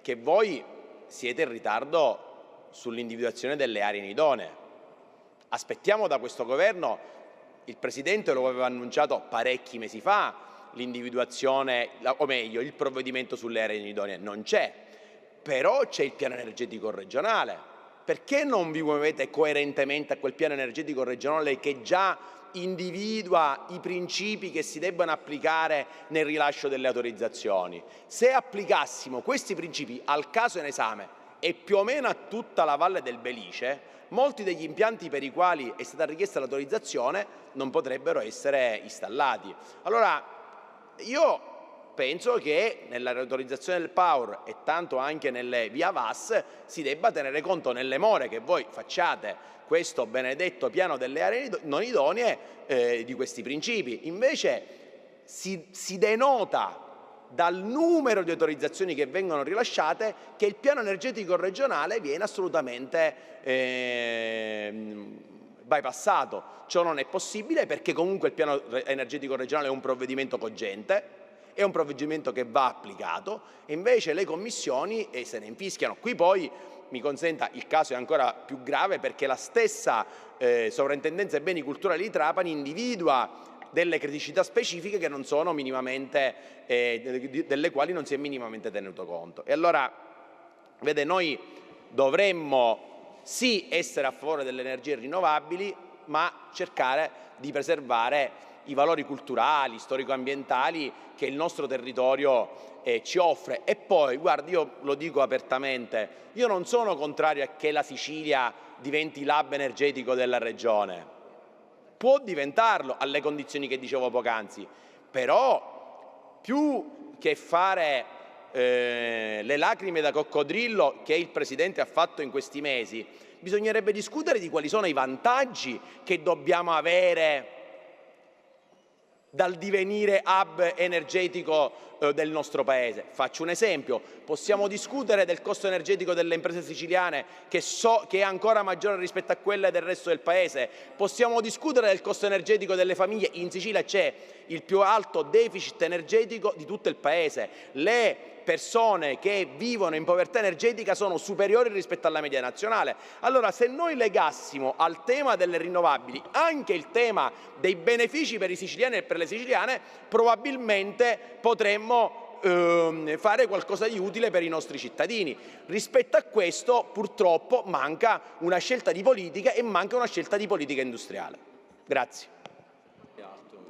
che voi siete in ritardo sull'individuazione delle aree inidonee. Aspettiamo da questo governo, il Presidente lo aveva annunciato parecchi mesi fa, l'individuazione, o meglio, il provvedimento sulle aree inidonee non c'è, però c'è il piano energetico regionale. Perché non vi muovete coerentemente a quel piano energetico regionale che già individua i principi che si debbano applicare nel rilascio delle autorizzazioni? Se applicassimo questi principi al caso in esame e più o meno a tutta la Valle del Belice, molti degli impianti per i quali è stata richiesta l'autorizzazione non potrebbero essere installati. Allora, io penso che nell'autorizzazione del Power e tanto anche nelle via VAS si debba tenere conto, nelle more che voi facciate questo benedetto piano delle aree non idonee, di questi principi. Invece si denota dal numero di autorizzazioni che vengono rilasciate che il piano energetico regionale viene assolutamente bypassato. Ciò non è possibile perché comunque il piano energetico regionale è un provvedimento cogente, è un provvedimento che va applicato, e invece le commissioni se ne infischiano. Qui poi, mi consenta, il caso è ancora più grave perché la stessa Sovrintendenza ai beni culturali di Trapani individua delle criticità specifiche che non sono minimamente, delle quali non si è minimamente tenuto conto. E allora, vede, noi dovremmo sì essere a favore delle energie rinnovabili, ma cercare di preservare i valori culturali, storico-ambientali che il nostro territorio ci offre. E poi, guardi, io lo dico apertamente, io non sono contrario a che la Sicilia diventi l'hub energetico della regione. Può diventarlo alle condizioni che dicevo poc'anzi, però più che fare le lacrime da coccodrillo che il Presidente ha fatto in questi mesi, bisognerebbe discutere di quali sono i vantaggi che dobbiamo avere dal divenire hub energetico del nostro Paese. Faccio un esempio: possiamo discutere del costo energetico delle imprese siciliane che è ancora maggiore rispetto a quelle del resto del Paese, possiamo discutere del costo energetico delle famiglie. In Sicilia c'è il più alto deficit energetico di tutto il Paese, le persone che vivono in povertà energetica sono superiori rispetto alla media nazionale. Allora, se noi legassimo al tema delle rinnovabili anche il tema dei benefici per i siciliani e per le siciliane, probabilmente potremmo fare qualcosa di utile per i nostri cittadini. Rispetto a questo, purtroppo, manca una scelta di politica e manca una scelta di politica industriale. Grazie.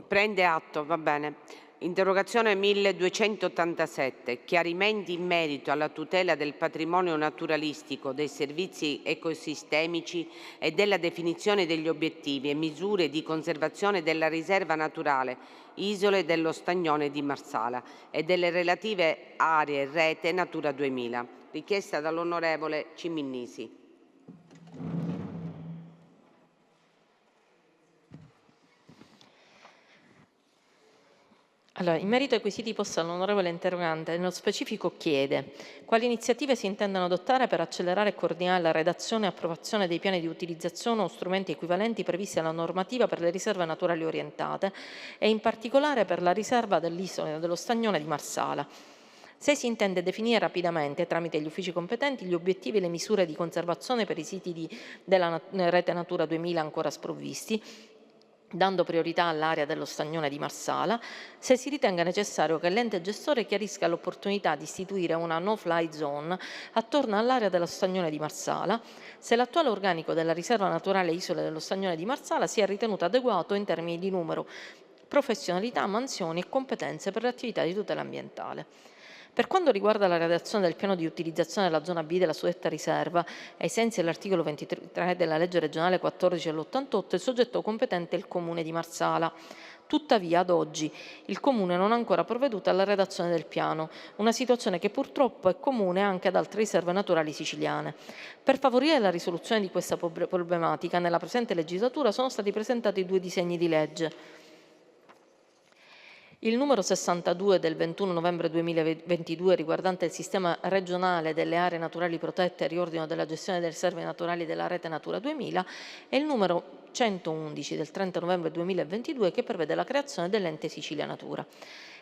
Prende atto, va bene. Interrogazione 1287. Chiarimenti in merito alla tutela del patrimonio naturalistico, dei servizi ecosistemici e della definizione degli obiettivi e misure di conservazione della riserva naturale Isole dello Stagnone di Marsala e delle relative aree rete Natura 2000. Richiesta dall'onorevole Ciminnisi. Allora, in merito ai quesiti posti all'onorevole interrogante, nello specifico chiede quali iniziative si intendono adottare per accelerare e coordinare la redazione e approvazione dei piani di utilizzazione o strumenti equivalenti previsti dalla normativa per le riserve naturali orientate e in particolare per la riserva dell'isola dello Stagnone di Marsala. Se si intende definire rapidamente, tramite gli uffici competenti, gli obiettivi e le misure di conservazione per i siti della rete Natura 2000 ancora sprovvisti, dando priorità all'area dello Stagnone di Marsala, se si ritenga necessario che l'ente gestore chiarisca l'opportunità di istituire una no-fly zone attorno all'area dello Stagnone di Marsala, se l'attuale organico della riserva naturale Isole dello Stagnone di Marsala sia ritenuto adeguato in termini di numero, professionalità, mansioni e competenze per le attività di tutela ambientale. Per quanto riguarda la redazione del piano di utilizzazione della zona B della suddetta riserva, ai sensi dell'articolo 23 della legge regionale 14 dell'88, il soggetto competente è il Comune di Marsala. Tuttavia, ad oggi, il Comune non ha ancora provveduto alla redazione del piano, una situazione che purtroppo è comune anche ad altre riserve naturali siciliane. Per favorire la risoluzione di questa problematica, nella presente legislatura sono stati presentati 2 disegni di legge. Il numero 62 del 21 novembre 2022 riguardante il sistema regionale delle aree naturali protette e riordino della gestione delle riserve naturali della rete Natura 2000 e il numero 111 del 30 novembre 2022 che prevede la creazione dell'ente Sicilia Natura.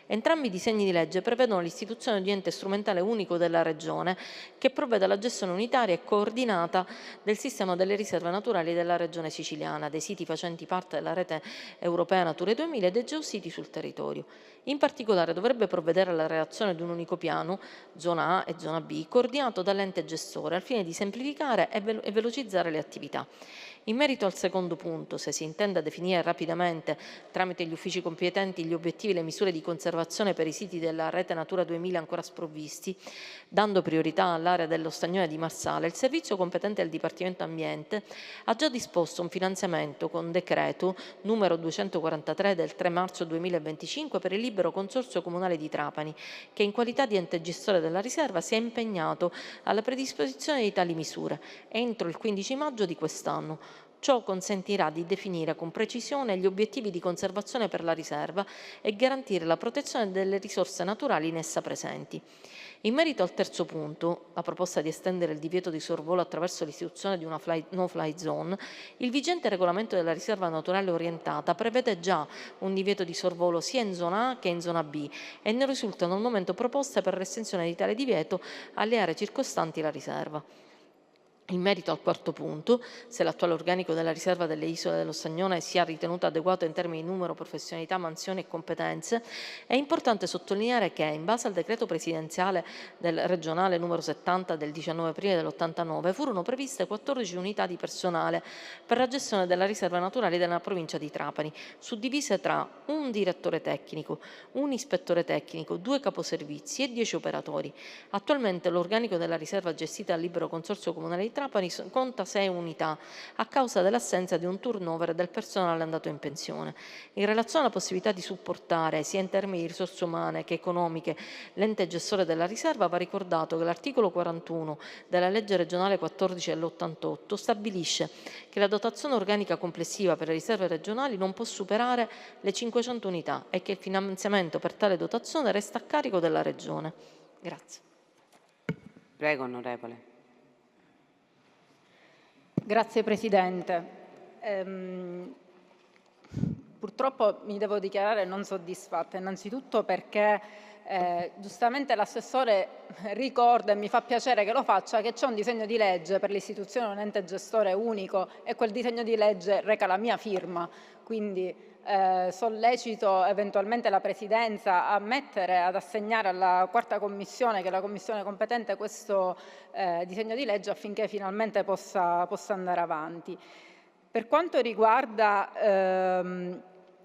Entrambi i disegni di legge prevedono l'istituzione di ente strumentale unico della Regione che provvede alla gestione unitaria e coordinata del sistema delle riserve naturali della Regione siciliana, dei siti facenti parte della rete europea Natura 2000 e dei geositi sul territorio. In particolare dovrebbe provvedere alla redazione di un unico piano, zona A e zona B, coordinato dall'ente gestore al fine di semplificare e velocizzare le attività. In merito al secondo punto, se si intenda definire rapidamente, tramite gli uffici competenti, gli obiettivi e le misure di conservazione per i siti della rete Natura 2000 ancora sprovvisti, dando priorità all'area dello Stagnone di Marsala, il servizio competente del Dipartimento Ambiente ha già disposto un finanziamento con decreto numero 243 del 3 marzo 2025 per il libero consorzio comunale di Trapani, che in qualità di ente gestore della riserva si è impegnato alla predisposizione di tali misure entro il 15 maggio di quest'anno. Ciò consentirà di definire con precisione gli obiettivi di conservazione per la riserva e garantire la protezione delle risorse naturali in essa presenti. In merito al terzo punto, la proposta di estendere il divieto di sorvolo attraverso l'istituzione di una no-fly zone, il vigente regolamento della riserva naturale orientata prevede già un divieto di sorvolo sia in zona A che in zona B e ne risultano al momento proposte per l'estensione di tale divieto alle aree circostanti la riserva. In merito al quarto punto, se l'attuale organico della riserva delle isole dello Stagnone sia ritenuto adeguato in termini di numero, professionalità, mansioni e competenze, è importante sottolineare che, in base al decreto presidenziale del regionale numero 70 del 19 aprile dell'89, furono previste 14 unità di personale per la gestione della riserva naturale della provincia di Trapani, suddivise tra un direttore tecnico, un ispettore tecnico, 2 caposervizi e 10 operatori. Attualmente l'organico della riserva gestita dal libero consorzio comunale di Trapani conta 6 unità a causa dell'assenza di un turnover del personale andato in pensione. In relazione alla possibilità di supportare sia in termini di risorse umane che economiche l'ente gestore della riserva, va ricordato che l'articolo 41 della legge regionale 14 dell'88 stabilisce che la dotazione organica complessiva per le riserve regionali non può superare le 500 unità e che il finanziamento per tale dotazione resta a carico della Regione. Grazie. Prego, onorevole. Grazie Presidente. Purtroppo mi devo dichiarare non soddisfatta, innanzitutto perché giustamente l'assessore ricorda, e mi fa piacere che lo faccia, che c'è un disegno di legge per l'istituzione di un ente gestore unico e quel disegno di legge reca la mia firma, quindi sollecito eventualmente la Presidenza a ad assegnare alla quarta commissione, che è la commissione competente, questo disegno di legge affinché finalmente possa andare avanti. Per quanto riguarda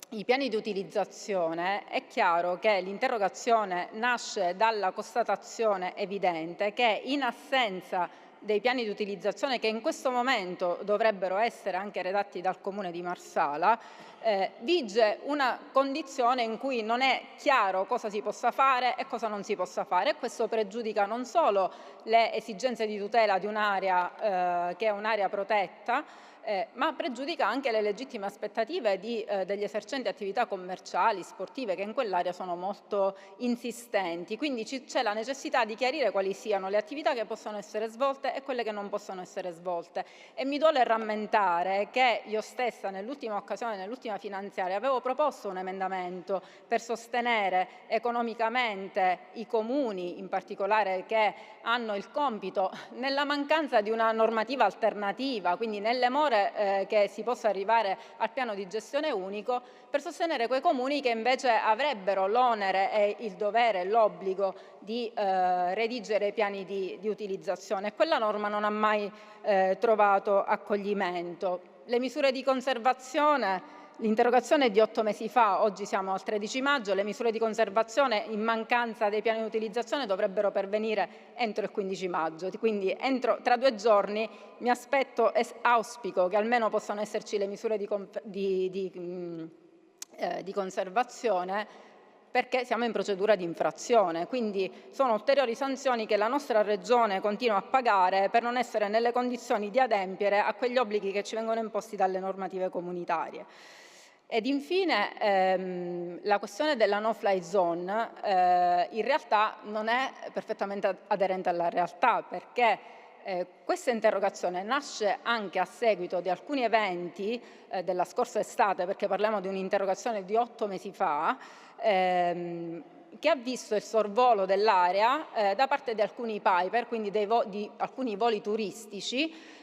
i piani di utilizzazione, è chiaro che l'interrogazione nasce dalla constatazione evidente che in assenza dei piani di utilizzazione, che in questo momento dovrebbero essere anche redatti dal Comune di Marsala, vige una condizione in cui non è chiaro cosa si possa fare e cosa non si possa fare, e questo pregiudica non solo le esigenze di tutela di un'area che è un'area protetta, ma pregiudica anche le legittime aspettative degli esercenti attività commerciali, sportive, che in quell'area sono molto insistenti. Quindi c'è la necessità di chiarire quali siano le attività che possono essere svolte e quelle che non possono essere svolte. E mi duole rammentare che io stessa nell'ultima occasione, nell'ultima finanziaria, avevo proposto un emendamento per sostenere economicamente i comuni, in particolare che hanno il compito, nella mancanza di una normativa alternativa, quindi nelle more che si possa arrivare al piano di gestione unico, per sostenere quei comuni che invece avrebbero l'onere e il dovere e l'obbligo di redigere i piani di utilizzazione. Quella norma non ha mai trovato accoglimento. Le misure di conservazione L'interrogazione è di 8 mesi fa, oggi siamo al 13 maggio, le misure di conservazione in mancanza dei piani di utilizzazione dovrebbero pervenire entro il 15 maggio, quindi tra 2 giorni mi aspetto e auspico che almeno possano esserci le misure di conservazione, perché siamo in procedura di infrazione, quindi sono ulteriori sanzioni che la nostra Regione continua a pagare per non essere nelle condizioni di adempiere a quegli obblighi che ci vengono imposti dalle normative comunitarie. Ed infine la questione della no-fly zone in realtà non è perfettamente aderente alla realtà, perché questa interrogazione nasce anche a seguito di alcuni eventi della scorsa estate, perché parliamo di un'interrogazione di 8 mesi fa, che ha visto il sorvolo dell'area da parte di alcuni piper, quindi di alcuni voli turistici,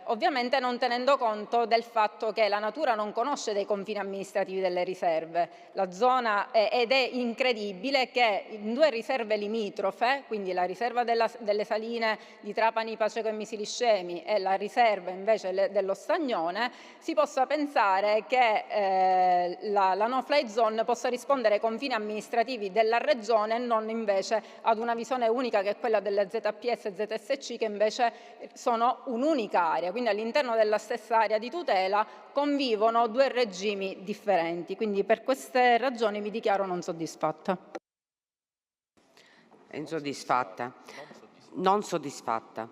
ovviamente non tenendo conto del fatto che la natura non conosce dei confini amministrativi delle riserve. La zona ed è incredibile che in 2 riserve limitrofe, quindi la riserva delle saline di Trapani, Paceco e Misiliscemi e la riserva invece dello Stagnone, si possa pensare che la no-fly zone possa rispondere ai confini amministrativi della regione e non invece ad una visione unica che è quella delle ZPS e ZSC, che invece sono un'unica area, quindi all'interno della stessa area di tutela convivono 2 regimi differenti, quindi per queste ragioni mi dichiaro non soddisfatta. Insoddisfatta. Non soddisfatta.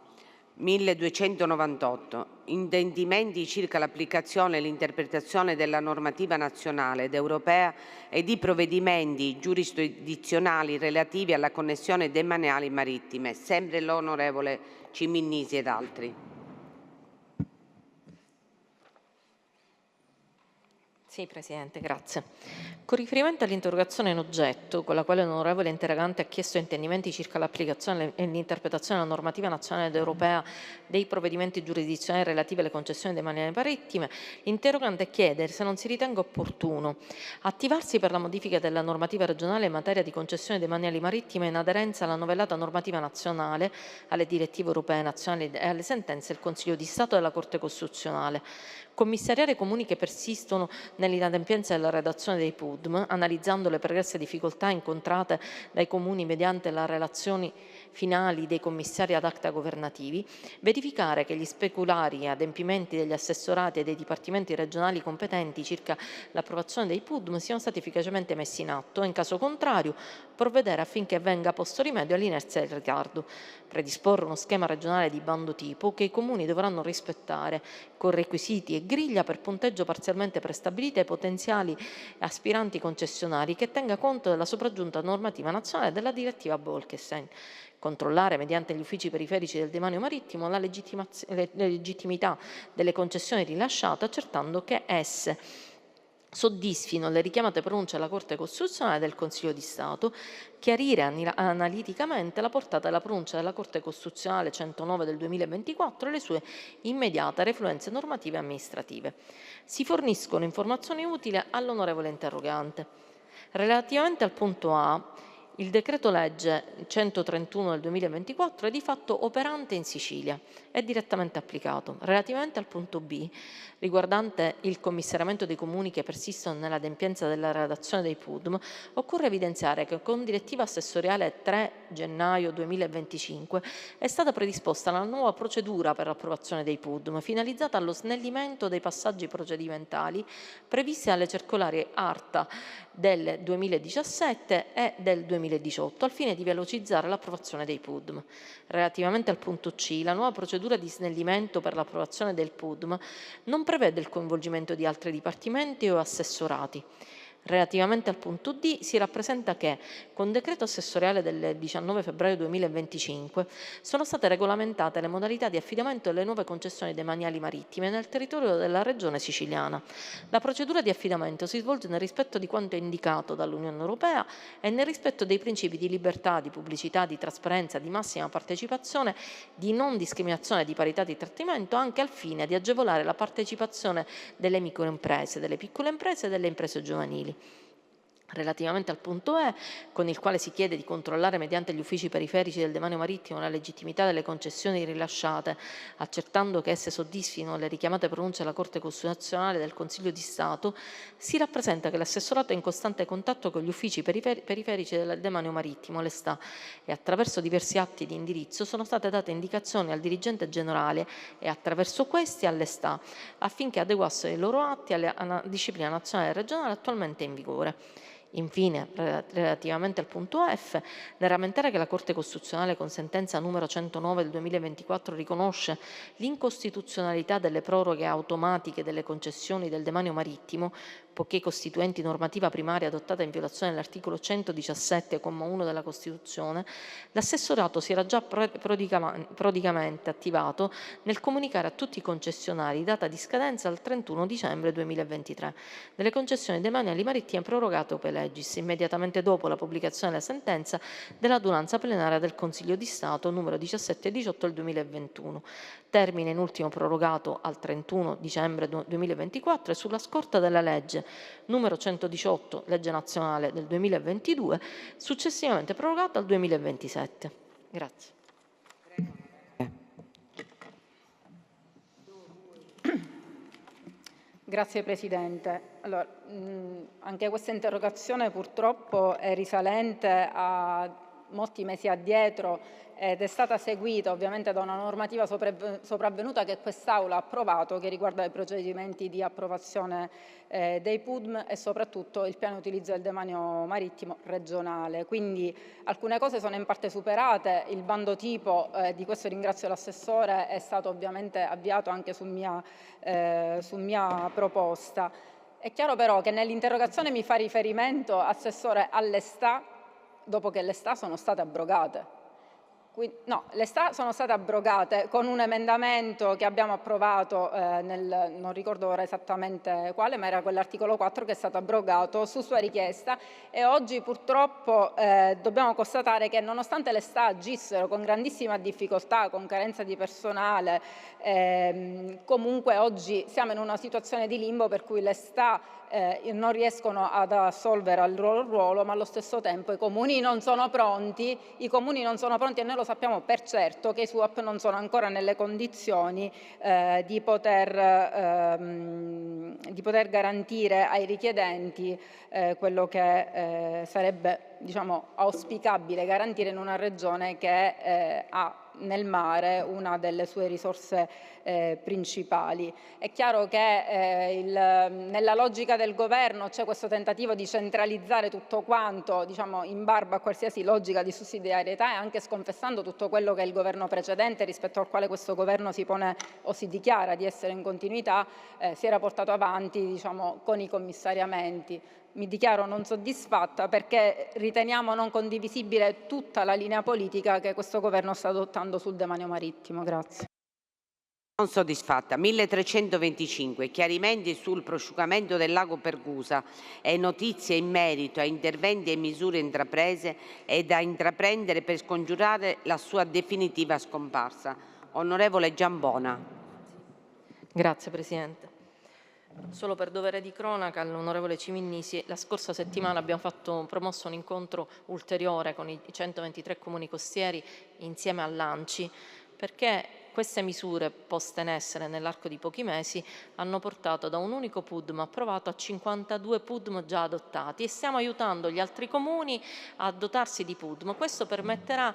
1298. Intendimenti circa l'applicazione e l'interpretazione della normativa nazionale ed europea e di provvedimenti giurisdizionali relativi alla connessione demaniali marittime. Sempre l'onorevole Ciminnisi ed altri. Sì, Presidente, grazie. Con riferimento all'interrogazione in oggetto, con la quale l'onorevole interrogante ha chiesto intendimenti circa l'applicazione e l'interpretazione della normativa nazionale ed europea dei provvedimenti giurisdizionali relativi alle concessioni demaniali marittime, l'interrogante chiede se non si ritenga opportuno attivarsi per la modifica della normativa regionale in materia di concessioni demaniali marittime in aderenza alla novellata normativa nazionale, alle direttive europee nazionali e alle sentenze del Consiglio di Stato e della Corte Costituzionale. Commissariare i comuni che persistono nell'inadempienza della redazione dei PUDM, analizzando le pregresse difficoltà incontrate dai comuni mediante le relazioni finali dei commissari ad acta governativi, verificare che gli speculari adempimenti degli assessorati e dei dipartimenti regionali competenti circa l'approvazione dei PUDM siano stati efficacemente messi in atto e, in caso contrario, provvedere affinché venga posto rimedio all'inerzia del ritardo. Predisporre uno schema regionale di bando tipo che i comuni dovranno rispettare con requisiti e griglia per punteggio parzialmente prestabiliti ai potenziali aspiranti concessionari, che tenga conto della sopraggiunta normativa nazionale della direttiva Bolkestein. Controllare mediante gli uffici periferici del demanio marittimo la legittimità delle concessioni rilasciate, accertando che esse soddisfino le richiamate pronunce della Corte Costituzionale e del Consiglio di Stato, chiarire analiticamente la portata della pronuncia della Corte Costituzionale 109 del 2024 e le sue immediate refluenze normative e amministrative. Si forniscono informazioni utili all'onorevole interrogante. Relativamente al punto A, il decreto legge 131 del 2024 è di fatto operante in Sicilia, è direttamente applicato. Relativamente al punto B, riguardante il commissariamento dei comuni che persistono nell'adempienza della redazione dei PUDM, occorre evidenziare che con direttiva assessoriale 3 gennaio 2025 è stata predisposta una nuova procedura per l'approvazione dei PUDM, finalizzata allo snellimento dei passaggi procedimentali previsti dalle circolari ARTA del 2017 e del 2018, al fine di velocizzare l'approvazione dei PUDM. Relativamente al punto C, la nuova procedura di snellimento per l'approvazione del PUDM non prevede il coinvolgimento di altri dipartimenti o assessorati. Relativamente al punto D, si rappresenta che, con decreto assessoriale del 19 febbraio 2025, sono state regolamentate le modalità di affidamento delle nuove concessioni demaniali marittime nel territorio della Regione siciliana. La procedura di affidamento si svolge nel rispetto di quanto indicato dall'Unione Europea e nel rispetto dei principi di libertà, di pubblicità, di trasparenza, di massima partecipazione, di non discriminazione e di parità di trattamento, anche al fine di agevolare la partecipazione delle microimprese, delle piccole imprese e delle imprese giovanili. Relativamente al punto E, con il quale si chiede di controllare mediante gli uffici periferici del demanio marittimo la legittimità delle concessioni rilasciate, accertando che esse soddisfino le richiamate pronunce della Corte Costituzionale del Consiglio di Stato, si rappresenta che l'assessorato è in costante contatto con gli uffici periferici del demanio marittimo, l'ESTA, e attraverso diversi atti di indirizzo sono state date indicazioni al dirigente generale e attraverso questi all'ESTA affinché adeguassero i loro atti alla disciplina nazionale e regionale attualmente in vigore. Infine, relativamente al punto F, nel rammentare che la Corte Costituzionale con sentenza numero 109 del 2024 riconosce l'incostituzionalità delle proroghe automatiche delle concessioni del demanio marittimo, poiché costituenti normativa primaria adottata in violazione dell'articolo 117,1 della Costituzione, l'assessorato si era già prodigamente attivato nel comunicare a tutti i concessionari data di scadenza al 31 dicembre 2023 delle concessioni demaniali marittime prorogate ope legis, immediatamente dopo la pubblicazione della sentenza dell'adunanza plenaria del Consiglio di Stato numero 17 e 18 del 2021, termine in ultimo prorogato al 31 dicembre 2024 e sulla scorta della legge numero 118, legge nazionale del 2022, successivamente prorogato al 2027. Grazie. Grazie Presidente. Allora, anche questa interrogazione purtroppo è risalente a molti mesi addietro ed è stata seguita ovviamente da una normativa sopravvenuta che quest'Aula ha approvato, che riguarda i procedimenti di approvazione dei PUDM e soprattutto il piano di utilizzo del demanio marittimo regionale. Quindi alcune cose sono in parte superate, il bando tipo, di questo ringrazio l'assessore, è stato ovviamente avviato anche su mia proposta. È chiaro però che nell'interrogazione mi fa riferimento, Assessore, alle STA, dopo che le STA sono state abrogate. No, le STA sono state abrogate con un emendamento che abbiamo approvato, non ricordo ora esattamente quale, ma era quell'articolo 4 che è stato abrogato su sua richiesta, e oggi purtroppo dobbiamo constatare che nonostante le STA agissero con grandissima difficoltà, con carenza di personale, comunque oggi siamo in una situazione di limbo per cui le STA non riescono ad assolvere al loro ruolo, ma allo stesso tempo i comuni non sono pronti e noi lo sappiamo per certo che i SUAP non sono ancora nelle condizioni di poter garantire ai richiedenti quello che sarebbe, diciamo, auspicabile garantire in una regione che ha nel mare una delle sue risorse principali. È chiaro che nella logica del governo c'è questo tentativo di centralizzare tutto quanto, diciamo, in barba a qualsiasi logica di sussidiarietà e anche sconfessando tutto quello che è il governo precedente, rispetto al quale questo governo si pone o si dichiara di essere in continuità, si era portato avanti, diciamo, con i commissariamenti. Mi dichiaro non soddisfatta perché riteniamo non condivisibile tutta la linea politica che questo governo sta adottando sul demanio marittimo. Grazie. Non soddisfatta. 1325. Chiarimenti sul prosciugamento del lago Pergusa e notizie in merito a interventi e misure intraprese e da intraprendere per scongiurare la sua definitiva scomparsa. Onorevole Giambona. Grazie Presidente. Solo per dovere di cronaca all'onorevole Ciminnisi, la scorsa settimana abbiamo promosso un incontro ulteriore con i 123 comuni costieri insieme all'ANCI, perché queste misure poste in essere nell'arco di pochi mesi hanno portato da un unico PUDM approvato a 52 PUDM già adottati, e stiamo aiutando gli altri comuni a dotarsi di PUDM. Questo permetterà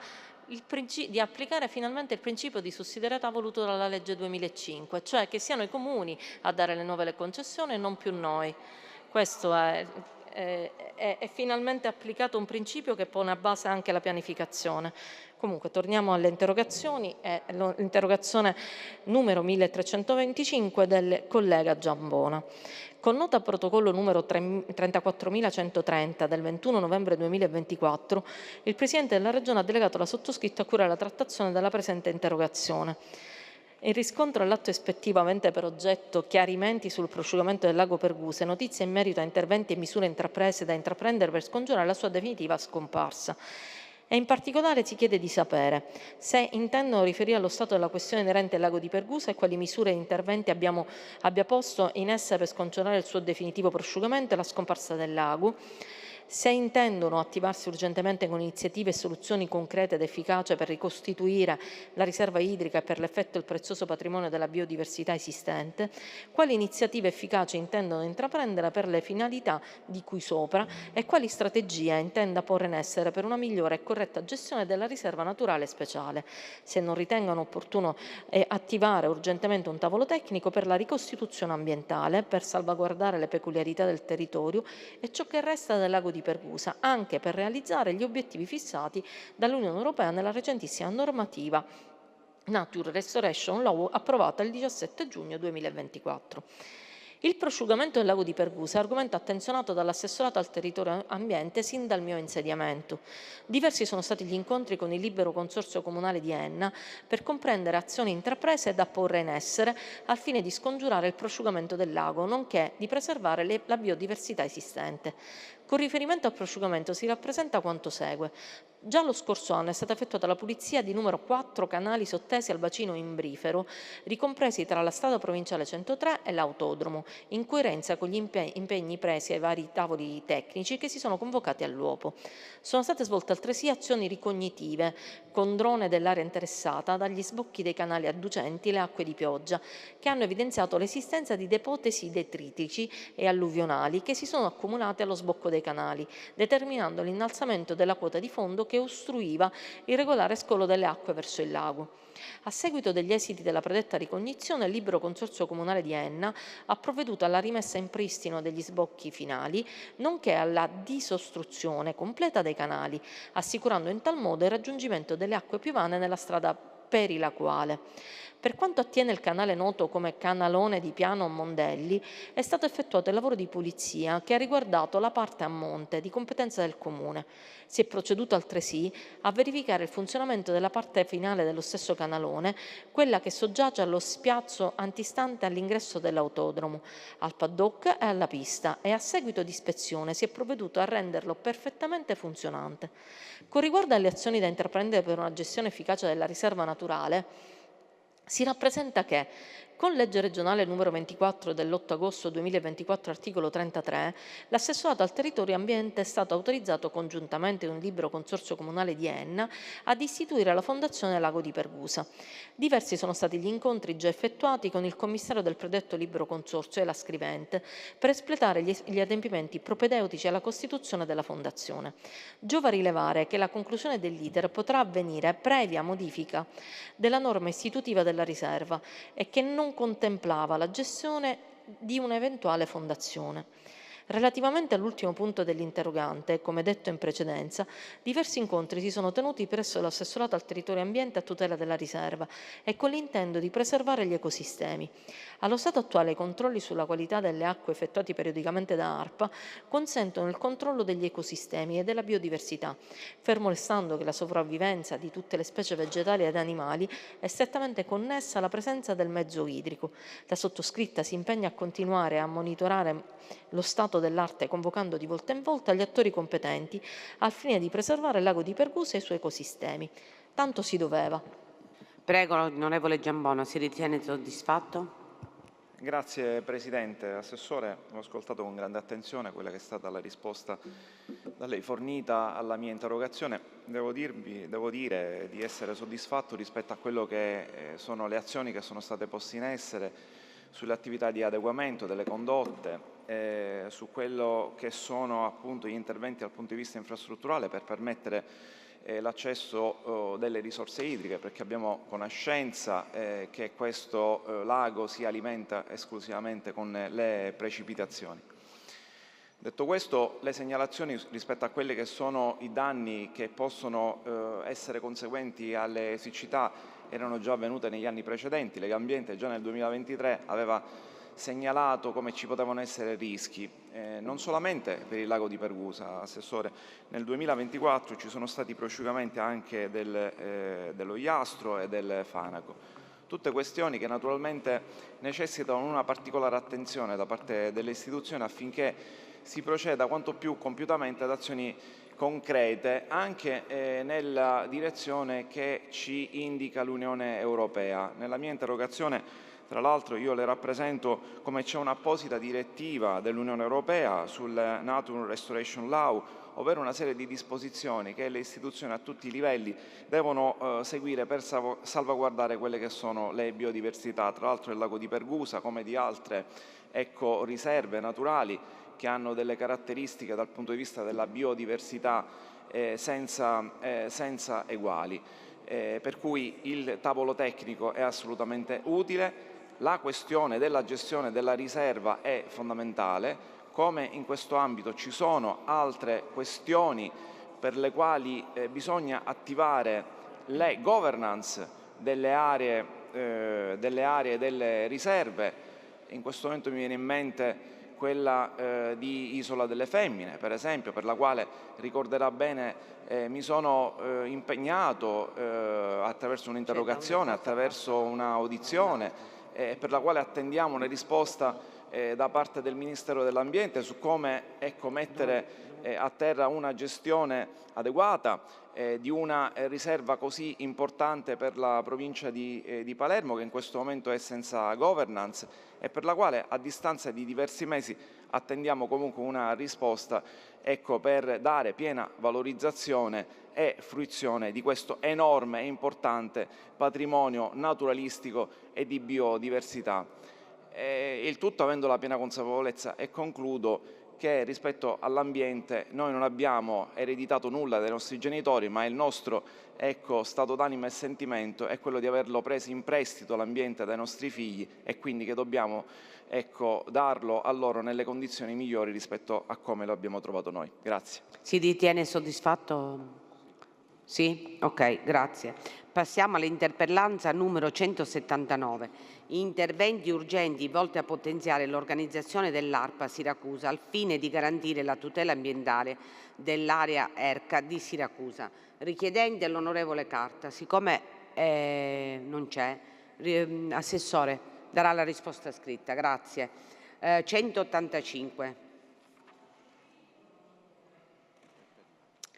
di applicare finalmente il principio di sussidiarietà voluto dalla legge 2005, cioè che siano i comuni a dare le nuove concessioni e non più noi. Questo è finalmente applicato un principio che pone a base anche la pianificazione. Comunque torniamo alle interrogazioni. L'interrogazione numero 1325 del collega Giambona. Con nota protocollo numero 34.130 del 21 novembre 2024, il Presidente della Regione ha delegato la sottoscritta a curare la trattazione della presente interrogazione. In riscontro all'atto ispettivo avente per oggetto chiarimenti sul prosciugamento del lago Pergusa e notizie in merito a interventi e misure intraprese da intraprendere per scongiurare la sua definitiva scomparsa. E in particolare si chiede di sapere se intendono riferire allo stato della questione inerente al lago di Pergusa e quali misure e interventi abbia posto in essere per scongiurare il suo definitivo prosciugamento e la scomparsa del lago, Se intendono attivarsi urgentemente con iniziative e soluzioni concrete ed efficaci per ricostituire la riserva idrica e per l'effetto il prezioso patrimonio della biodiversità esistente, quali iniziative efficaci intendono intraprendere per le finalità di cui sopra e quali strategie intenda porre in essere per una migliore e corretta gestione della riserva naturale speciale. Se non ritengano opportuno attivare urgentemente un tavolo tecnico per la ricostituzione ambientale, per salvaguardare le peculiarità del territorio e ciò che resta del lago di Pergusa, anche per realizzare gli obiettivi fissati dall'Unione Europea nella recentissima normativa Nature Restoration Law approvata il 17 giugno 2024. Il prosciugamento del lago di Pergusa è argomento attenzionato dall'assessorato al territorio e ambiente sin dal mio insediamento. Diversi sono stati gli incontri con il libero consorzio comunale di Enna per comprendere azioni intraprese da porre in essere al fine di scongiurare il prosciugamento del lago, nonché di preservare la biodiversità esistente. Con riferimento al prosciugamento si rappresenta quanto segue. Già lo scorso anno è stata effettuata la pulizia di numero 4 canali sottesi al bacino imbrifero, ricompresi tra la strada provinciale 103 e l'autodromo, in coerenza con gli impegni presi ai vari tavoli tecnici che si sono convocati all'uopo. Sono state svolte altresì azioni ricognitive con drone dell'area interessata dagli sbocchi dei canali adducenti le acque di pioggia, che hanno evidenziato l'esistenza di depositi detritici e alluvionali che si sono accumulati allo sbocco dei canali, determinando l'innalzamento della quota di fondo che ostruiva il regolare scolo delle acque verso il lago. A seguito degli esiti della predetta ricognizione, il libero consorzio comunale di Enna ha provveduto alla rimessa in pristino degli sbocchi finali, nonché alla disostruzione completa dei canali, assicurando in tal modo il raggiungimento delle acque piovane nella strada perilacuale. Per quanto attiene il canale noto come Canalone di Piano Mondelli, è stato effettuato il lavoro di pulizia che ha riguardato la parte a monte di competenza del Comune. Si è proceduto altresì a verificare il funzionamento della parte finale dello stesso canalone, quella che soggiace allo spiazzo antistante all'ingresso dell'autodromo, al paddock e alla pista, e a seguito di ispezione si è provveduto a renderlo perfettamente funzionante. Con riguardo alle azioni da intraprendere per una gestione efficace della riserva naturale, si rappresenta che, con legge regionale numero 24 dell'8 agosto 2024, articolo 33, l'assessorato al territorio e ambiente è stato autorizzato congiuntamente con il libero consorzio comunale di Enna ad istituire la Fondazione Lago di Pergusa. Diversi sono stati gli incontri già effettuati con il commissario del predetto libero consorzio e la scrivente per espletare gli adempimenti propedeutici alla costituzione della Fondazione. Giova rilevare che la conclusione dell'iter potrà avvenire previa modifica della norma istitutiva della riserva e che non contemplava la gestione di un'eventuale fondazione. Relativamente all'ultimo punto dell'interrogante, come detto in precedenza, diversi incontri si sono tenuti presso l'assessorato al territorio e ambiente a tutela della riserva e con l'intento di preservare gli ecosistemi. Allo stato attuale i controlli sulla qualità delle acque effettuati periodicamente da ARPA consentono il controllo degli ecosistemi e della biodiversità, fermo restando che la sopravvivenza di tutte le specie vegetali ed animali è strettamente connessa alla presenza del mezzo idrico. La sottoscritta si impegna a continuare a monitorare lo stato dell'arte convocando di volta in volta gli attori competenti al fine di preservare il lago di Pergusa e i suoi ecosistemi. Tanto si doveva. Prego, onorevole Giambona, si ritiene soddisfatto? Grazie Presidente. Assessore, ho ascoltato con grande attenzione quella che è stata la risposta da lei fornita alla mia interrogazione. Devo dire di essere soddisfatto rispetto a quello che sono le azioni che sono state poste in essere sulle attività di adeguamento delle condotte, su quello che sono appunto gli interventi dal punto di vista infrastrutturale per permettere l'accesso delle risorse idriche, perché abbiamo conoscenza che questo lago si alimenta esclusivamente con le precipitazioni. Detto questo, le segnalazioni rispetto a quelli che sono i danni che possono essere conseguenti alle siccità erano già avvenute negli anni precedenti. Legambiente già nel 2023 aveva segnalato come ci potevano essere rischi, non solamente per il lago di Pergusa, Assessore. Nel 2024 ci sono stati prosciugamenti anche dello Iastro e del Fanaco. Tutte questioni che naturalmente necessitano una particolare attenzione da parte delle istituzioni affinché si proceda quanto più compiutamente ad azioni concrete anche nella direzione che ci indica l'Unione Europea. Nella mia interrogazione, tra l'altro, io le rappresento come c'è un'apposita direttiva dell'Unione Europea sul Nature Restoration Law, ovvero una serie di disposizioni che le istituzioni a tutti i livelli devono seguire per salvaguardare quelle che sono le biodiversità, tra l'altro del lago di Pergusa come di altre riserve naturali che hanno delle caratteristiche dal punto di vista della biodiversità senza eguali. Per cui il tavolo tecnico è assolutamente utile. La questione della gestione della riserva è fondamentale. Come in questo ambito ci sono altre questioni per le quali bisogna attivare le governance delle aree e delle riserve. In questo momento mi viene in mente quella di Isola delle Femmine, per esempio, per la quale ricorderà bene mi sono impegnato attraverso un'interrogazione, attraverso un'audizione, per la quale attendiamo una risposta da parte del Ministero dell'Ambiente su come mettere a terra una gestione adeguata di una riserva così importante per la provincia di Palermo, che in questo momento è senza governance e per la quale a distanza di diversi mesi attendiamo comunque una risposta per dare piena valorizzazione e fruizione di questo enorme e importante patrimonio naturalistico e di biodiversità. Il tutto avendo la piena consapevolezza, e concludo, che rispetto all'ambiente noi non abbiamo ereditato nulla dai nostri genitori, ma il nostro stato d'animo e sentimento è quello di averlo preso in prestito l'ambiente dai nostri figli e quindi che dobbiamo darlo a loro nelle condizioni migliori rispetto a come lo abbiamo trovato noi. Grazie. Si ritiene soddisfatto? Sì? Ok, grazie. Passiamo all'interpellanza numero 179. Interventi urgenti volti a potenziare l'organizzazione dell'ARPA Siracusa al fine di garantire la tutela ambientale dell'area ERCA di Siracusa. Richiedente l'onorevole Carta. Siccome non c'è, Assessore darà la risposta scritta. Grazie. 185.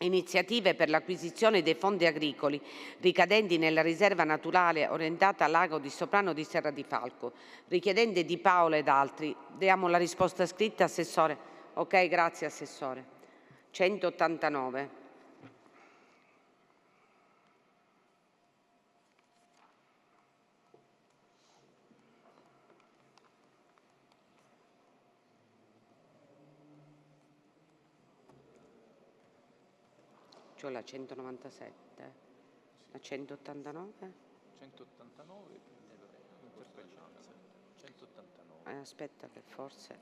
Iniziative per l'acquisizione dei fondi agricoli ricadenti nella riserva naturale orientata al lago di Soprano di Serra di Falco. Richiedente Di Paolo ed altri. Diamo la risposta scritta, Assessore. Ok, grazie Assessore. 189. Cioè la 197, la 189? 189, 189. Aspetta che forse...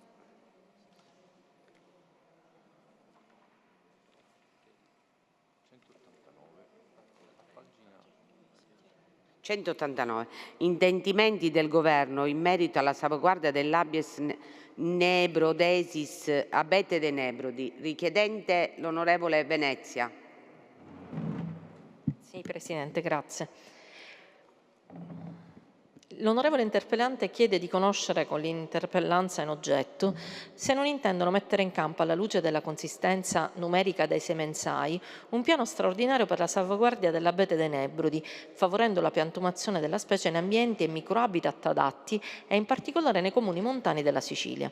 189. Intendimenti del Governo in merito alla salvaguardia dell'Abies nebrodensis abete dei Nebrodi. Richiedente l'onorevole Venezia. Sì, Presidente, grazie. L'onorevole interpellante chiede di conoscere con l'interpellanza in oggetto se non intendono mettere in campo, alla luce della consistenza numerica dei semenzai, un piano straordinario per la salvaguardia dell'abete dei Nebrodi, favorendo la piantumazione della specie in ambienti e microhabitat adatti e in particolare nei comuni montani della Sicilia.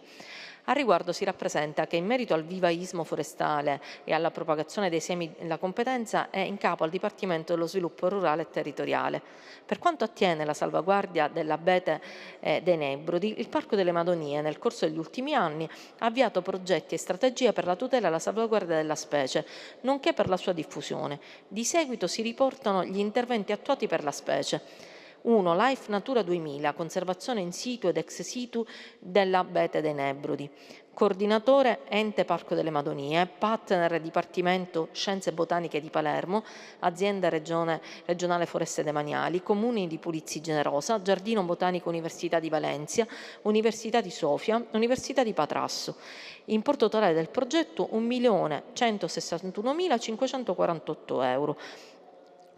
A riguardo si rappresenta che in merito al vivaismo forestale e alla propagazione dei semi, la competenza è in capo al Dipartimento dello Sviluppo Rurale e Territoriale. Per quanto attiene la salvaguardia dell'abete dei Nebrodi, il Parco delle Madonie nel corso degli ultimi anni ha avviato progetti e strategie per la tutela e la salvaguardia della specie, nonché per la sua diffusione. Di seguito si riportano gli interventi attuati per la specie. 1. Life Natura 2000, conservazione in situ ed ex situ dell'abete dei Nebrodi. Coordinatore Ente Parco delle Madonie, partner Dipartimento Scienze Botaniche di Palermo, azienda regionale Foreste Demaniali, Comuni di Pulizzi Generosa, Giardino Botanico Università di Valencia, Università di Sofia, Università di Patrasso. Importo totale del progetto 1.161.548 euro.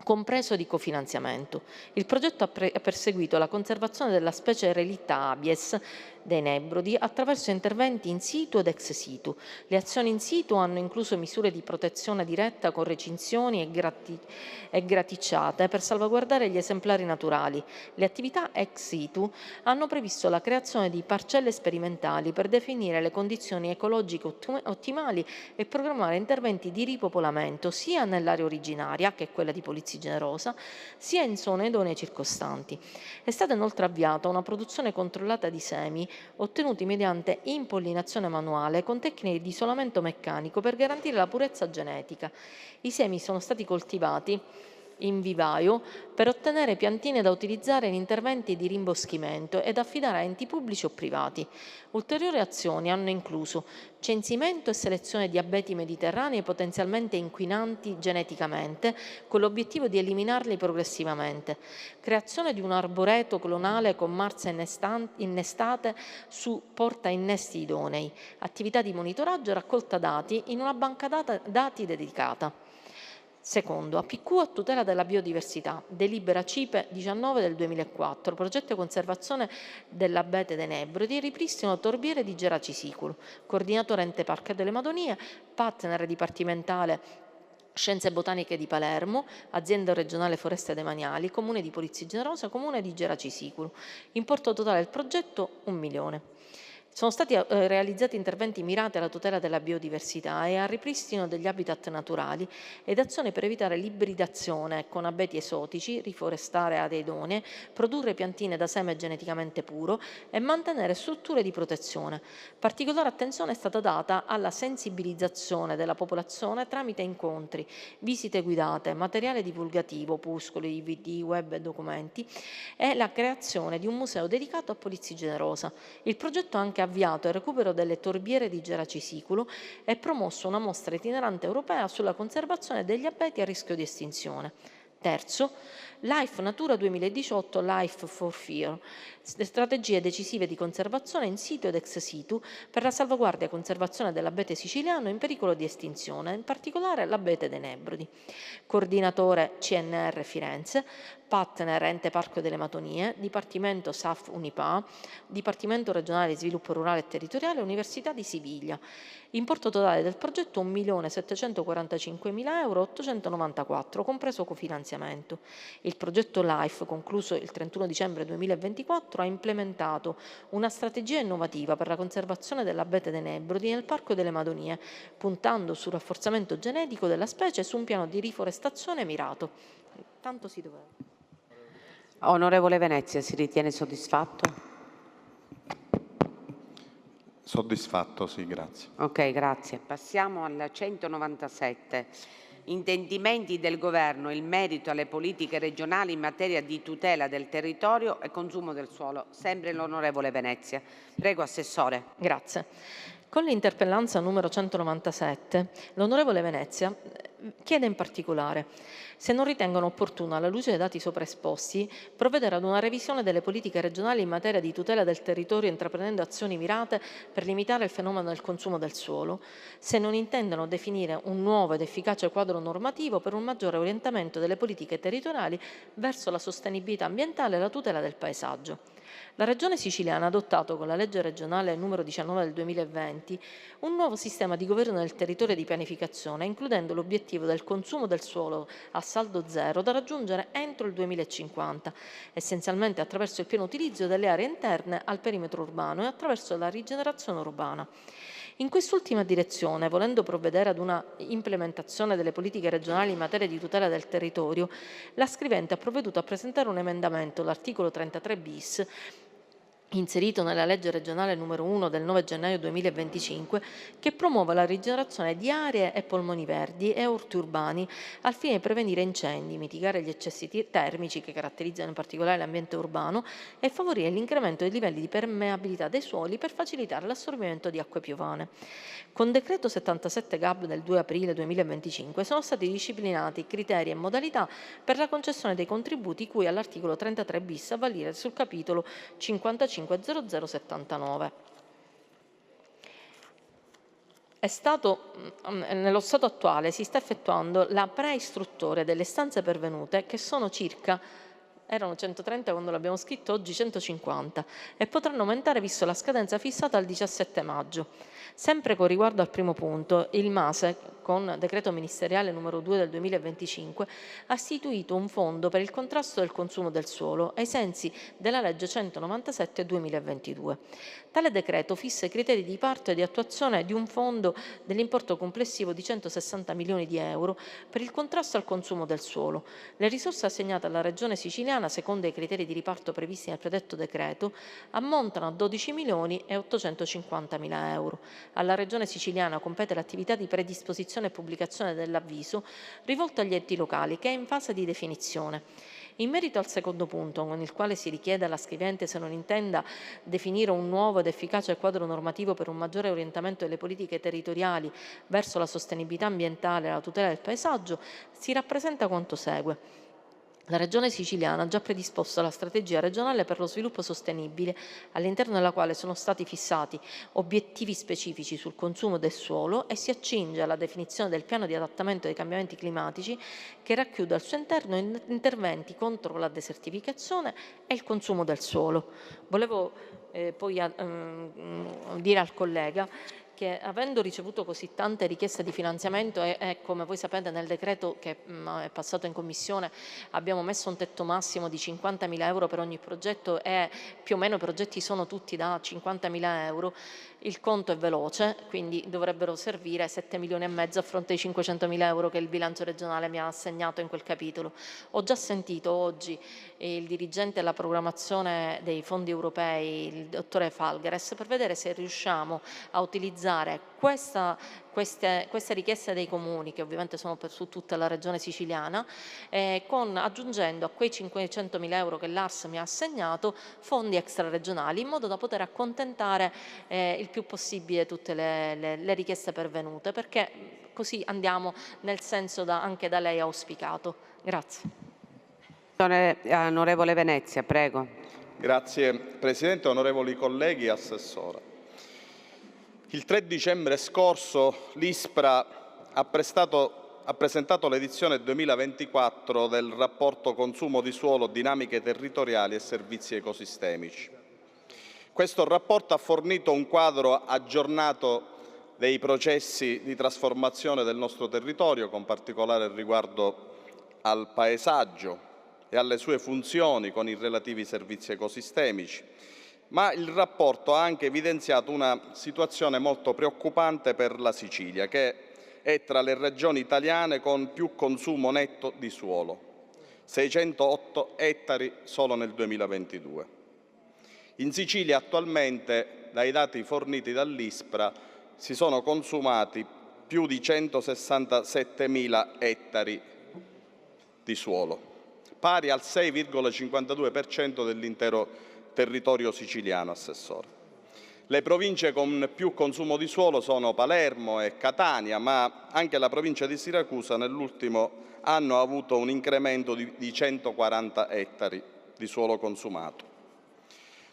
Compreso di cofinanziamento. Il progetto ha perseguito la conservazione della specie Relitta abies dei Nebrodi attraverso interventi in situ ed ex situ. Le azioni in situ hanno incluso misure di protezione diretta con recinzioni e graticciate per salvaguardare gli esemplari naturali. Le attività ex situ hanno previsto la creazione di parcelle sperimentali per definire le condizioni ecologiche ottimali e programmare interventi di ripopolamento sia nell'area originaria, che è quella di Polizzi Generosa, sia in zone idonee circostanti. È stata inoltre avviata una produzione controllata di semi ottenuti mediante impollinazione manuale con tecniche di isolamento meccanico per garantire la purezza genetica. I semi sono stati coltivati in vivaio per ottenere piantine da utilizzare in interventi di rimboschimento ed affidare a enti pubblici o privati. Ulteriori azioni hanno incluso censimento e selezione di abeti mediterranei potenzialmente inquinanti geneticamente, con l'obiettivo di eliminarli progressivamente, creazione di un arboreto clonale con marze innestate su porta innesti idonei, attività di monitoraggio e raccolta dati in una banca dati dedicata. Secondo, APQ a tutela della biodiversità, delibera CIPE 19 del 2004, progetto di conservazione dell'abete dei Nebrodi e ripristino torbiere di Geraci Siculo, coordinatore ente Parco delle Madonie, partner dipartimentale Scienze Botaniche di Palermo, azienda regionale Foreste Demaniali, Comune di Polizzi Generosa, Comune di Geraci Siculo. Importo totale del progetto 1 milione. Sono stati realizzati interventi mirati alla tutela della biodiversità e al ripristino degli habitat naturali ed azioni per evitare l'ibridazione con abeti esotici, riforestare aree idonee, produrre piantine da seme geneticamente puro e mantenere strutture di protezione. Particolare attenzione è stata data alla sensibilizzazione della popolazione tramite incontri, visite guidate, materiale divulgativo, opuscoli, DVD, web e documenti e la creazione di un museo dedicato a Polizzi Generosa. Il progetto ha anche avviato il recupero delle torbiere di Geraci Siculo e promosso una mostra itinerante europea sulla conservazione degli abeti a rischio di estinzione. Terzo, Life Natura 2018 Life for Fear, strategie decisive di conservazione in situ ed ex situ per la salvaguardia e conservazione dell'abete siciliano in pericolo di estinzione, in particolare l'abete dei Nebrodi. Coordinatore CNR Firenze, partner Ente Parco delle Madonie, Dipartimento SAF Unipa, Dipartimento Regionale di Sviluppo Rurale e Territoriale, Università di Siviglia. Importo totale del progetto 1.745.894, compreso cofinanziamento. Il progetto LIFE, concluso il 31 dicembre 2024, ha implementato una strategia innovativa per la conservazione dell'abete dei Nebrodi nel Parco delle Madonie, puntando sul rafforzamento genetico della specie su un piano di riforestazione mirato. Tanto si doveva. Onorevole Venezia, si ritiene soddisfatto? Soddisfatto, sì, grazie. Ok, grazie. Passiamo al 197. Intendimenti del Governo in merito alle politiche regionali in materia di tutela del territorio e consumo del suolo. Sempre l'onorevole Venezia. Prego, Assessore. Grazie. Con l'interpellanza numero 197, l'onorevole Venezia chiede in particolare se non ritengono opportuno, alla luce dei dati sopra esposti, provvedere ad una revisione delle politiche regionali in materia di tutela del territorio intraprendendo azioni mirate per limitare il fenomeno del consumo del suolo, se non intendono definire un nuovo ed efficace quadro normativo per un maggiore orientamento delle politiche territoriali verso la sostenibilità ambientale e la tutela del paesaggio. La Regione Siciliana ha adottato con la legge regionale numero 19 del 2020 un nuovo sistema di governo del territorio e di pianificazione, includendo l'obiettivo del consumo del suolo a saldo zero da raggiungere entro il 2050, essenzialmente attraverso il pieno utilizzo delle aree interne al perimetro urbano e attraverso la rigenerazione urbana. In quest'ultima direzione, volendo provvedere ad una implementazione delle politiche regionali in materia di tutela del territorio, la scrivente ha provveduto a presentare un emendamento all'articolo 33 bis inserito nella legge regionale numero 1 del 9 gennaio 2025, che promuove la rigenerazione di aree e polmoni verdi e orti urbani al fine di prevenire incendi, mitigare gli eccessi termici che caratterizzano in particolare l'ambiente urbano e favorire l'incremento dei livelli di permeabilità dei suoli per facilitare l'assorbimento di acque piovane. Con decreto 77 GAB del 2 aprile 2025 sono stati disciplinati criteri e modalità per la concessione dei contributi cui all'articolo 33 bis a valere sul capitolo 550079. Nello stato attuale si sta effettuando la preistruttoria delle istanze pervenute, che sono circa erano 130 quando l'abbiamo scritto, oggi 150 e potranno aumentare visto la scadenza fissata al 17 maggio. Sempre con riguardo al primo punto, il MASE, con decreto ministeriale numero 2 del 2025, ha istituito un fondo per il contrasto del consumo del suolo ai sensi della legge 197 2022. Tale decreto fissa i criteri di parto e di attuazione di un fondo dell'importo complessivo di 160 milioni di euro per il contrasto al consumo del suolo. Le risorse assegnate alla Regione Siciliana, secondo i criteri di riparto previsti nel predetto decreto, ammontano a 12 milioni e 850 mila euro. Alla Regione Siciliana compete l'attività di predisposizione e pubblicazione dell'avviso rivolto agli enti locali, che è in fase di definizione. In merito al secondo punto, con il quale si richiede alla scrivente se non intenda definire un nuovo ed efficace quadro normativo per un maggiore orientamento delle politiche territoriali verso la sostenibilità ambientale e la tutela del paesaggio, si rappresenta quanto segue. La Regione Siciliana ha già predisposto la strategia regionale per lo sviluppo sostenibile, all'interno della quale sono stati fissati obiettivi specifici sul consumo del suolo e si accinge alla definizione del piano di adattamento ai cambiamenti climatici che racchiude al suo interno interventi contro la desertificazione e il consumo del suolo. Volevo poi dire al collega che avendo ricevuto così tante richieste di finanziamento e come voi sapete nel decreto che è passato in commissione abbiamo messo un tetto massimo di 50.000 euro per ogni progetto e più o meno i progetti sono tutti da 50.000 euro, il conto è veloce, quindi dovrebbero servire 7 milioni e mezzo a fronte dei 500.000 euro che il bilancio regionale mi ha assegnato in quel capitolo. Ho già sentito oggi il dirigente della programmazione dei fondi europei, il dottore Falgares, per vedere se riusciamo a utilizzare queste richieste dei comuni, che ovviamente sono su tutta la regione siciliana, aggiungendo a quei 500.000 euro che l'ARS mi ha assegnato fondi extraregionali, in modo da poter accontentare il più possibile tutte le richieste pervenute, perché così andiamo nel senso anche da lei auspicato. Grazie. Onorevole Venezia, prego. Grazie Presidente, onorevoli colleghi, Assessora. Il 3 dicembre scorso l'ISPRA ha presentato l'edizione 2024 del rapporto Consumo di suolo, dinamiche territoriali e servizi ecosistemici. Questo rapporto ha fornito un quadro aggiornato dei processi di trasformazione del nostro territorio, con particolare riguardo al paesaggio e alle sue funzioni con i relativi servizi ecosistemici. Ma il rapporto ha anche evidenziato una situazione molto preoccupante per la Sicilia, che è tra le regioni italiane con più consumo netto di suolo, 608 ettari solo nel 2022. In Sicilia attualmente, dai dati forniti dall'ISPRA, si sono consumati più di 167.000 ettari di suolo, pari al 6,52% dell'intero territorio siciliano, Assessore. Le province con più consumo di suolo sono Palermo e Catania, ma anche la provincia di Siracusa nell'ultimo anno ha avuto un incremento di 140 ettari di suolo consumato.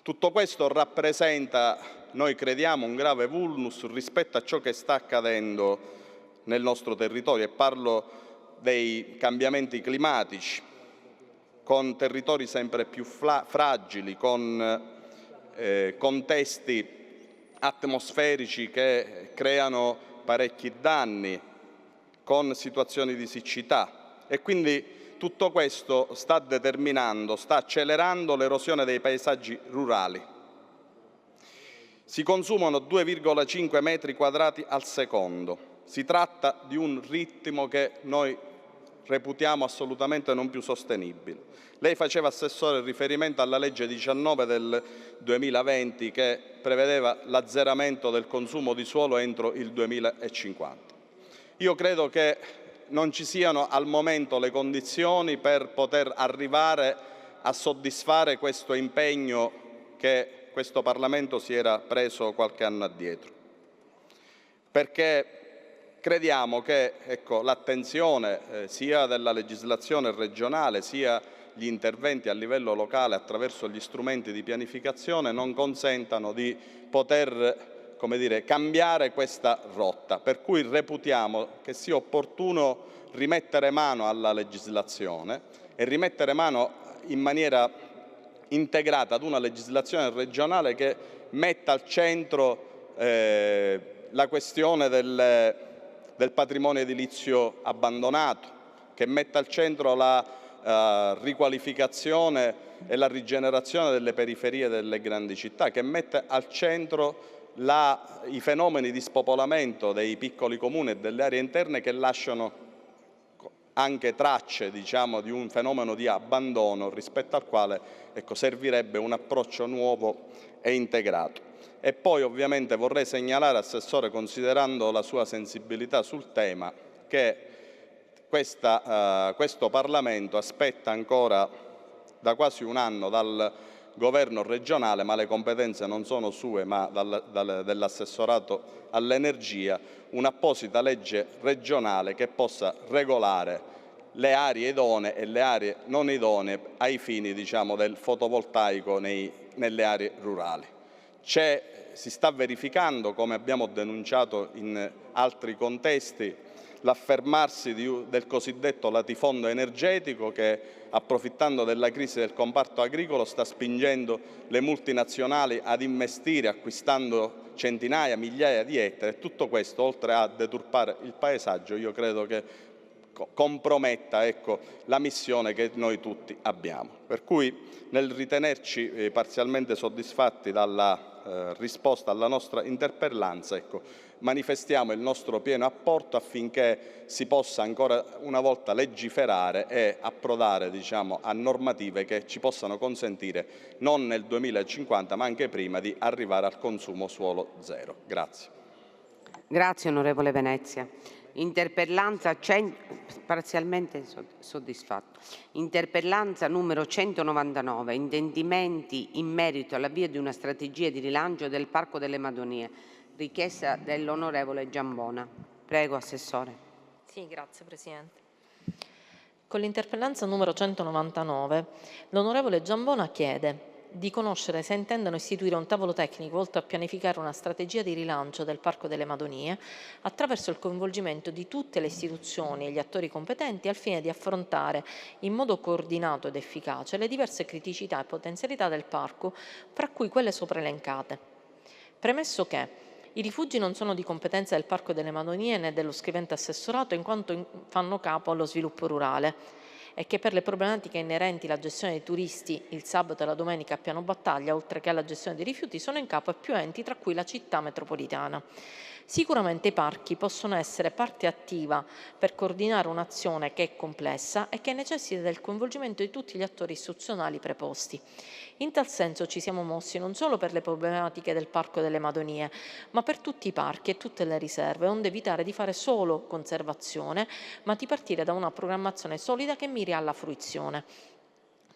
Tutto questo rappresenta, noi crediamo, un grave vulnus rispetto a ciò che sta accadendo nel nostro territorio, e parlo dei cambiamenti climatici, con territori sempre più fragili, con contesti atmosferici che creano parecchi danni, con situazioni di siccità, e quindi tutto questo sta accelerando l'erosione dei paesaggi rurali. Si consumano 2,5 metri quadrati al secondo. Si tratta di un ritmo che noi reputiamo assolutamente non più sostenibile. Lei faceva, Assessore, riferimento alla legge 19 del 2020 che prevedeva l'azzeramento del consumo di suolo entro il 2050. Io credo che non ci siano al momento le condizioni per poter arrivare a soddisfare questo impegno che questo Parlamento si era preso qualche anno addietro, perché crediamo che l'attenzione sia della legislazione regionale sia gli interventi a livello locale attraverso gli strumenti di pianificazione non consentano di poter, cambiare questa rotta, per cui reputiamo che sia opportuno rimettere mano alla legislazione e rimettere mano in maniera integrata ad una legislazione regionale che metta al centro la questione del patrimonio edilizio abbandonato, che metta al centro la riqualificazione e la rigenerazione delle periferie delle grandi città, che mette al centro i fenomeni di spopolamento dei piccoli comuni e delle aree interne che lasciano anche tracce, diciamo, di un fenomeno di abbandono rispetto al quale servirebbe un approccio nuovo e integrato. E poi ovviamente vorrei segnalare, Assessore, considerando la sua sensibilità sul tema, che questo Parlamento aspetta ancora da quasi un anno dal Governo regionale, ma le competenze non sono sue ma dell'assessorato all'energia, un'apposita legge regionale che possa regolare le aree idonee e le aree non idonee ai fini, diciamo, del fotovoltaico nelle aree rurali. Si sta verificando, come abbiamo denunciato in altri contesti, l'affermarsi del cosiddetto latifondo energetico che, approfittando della crisi del comparto agricolo, sta spingendo le multinazionali ad investire acquistando centinaia, migliaia di ettari. Tutto questo, oltre a deturpare il paesaggio, io credo che comprometta la missione che noi tutti abbiamo. Per cui, nel ritenerci parzialmente soddisfatti dalla risposta alla nostra interpellanza, manifestiamo il nostro pieno apporto affinché si possa ancora una volta legiferare e approdare, diciamo, a normative che ci possano consentire, non nel 2050 ma anche prima, di arrivare al consumo suolo zero. Grazie. Grazie onorevole Venezia. Interpellanza parzialmente soddisfatto. Interpellanza numero 199, intendimenti in merito all'avvio di una strategia di rilancio del Parco delle Madonie, richiesta dell'onorevole Giambona. Prego, Assessore. Sì, grazie Presidente. Con l'interpellanza numero 199 l'onorevole Giambona chiede di conoscere se intendono istituire un tavolo tecnico volto a pianificare una strategia di rilancio del Parco delle Madonie attraverso il coinvolgimento di tutte le istituzioni e gli attori competenti al fine di affrontare in modo coordinato ed efficace le diverse criticità e potenzialità del parco, fra cui quelle sopra elencate. Premesso che i rifugi non sono di competenza del Parco delle Madonie né dello scrivente assessorato in quanto fanno capo allo sviluppo rurale, e che per le problematiche inerenti alla gestione dei turisti il sabato e la domenica a piano battaglia, oltre che alla gestione dei rifiuti, sono in capo a più enti, tra cui la città metropolitana. Sicuramente i parchi possono essere parte attiva per coordinare un'azione che è complessa e che necessita del coinvolgimento di tutti gli attori istituzionali preposti. In tal senso ci siamo mossi non solo per le problematiche del Parco delle Madonie, ma per tutti i parchi e tutte le riserve, onde evitare di fare solo conservazione, ma di partire da una programmazione solida che miri alla fruizione.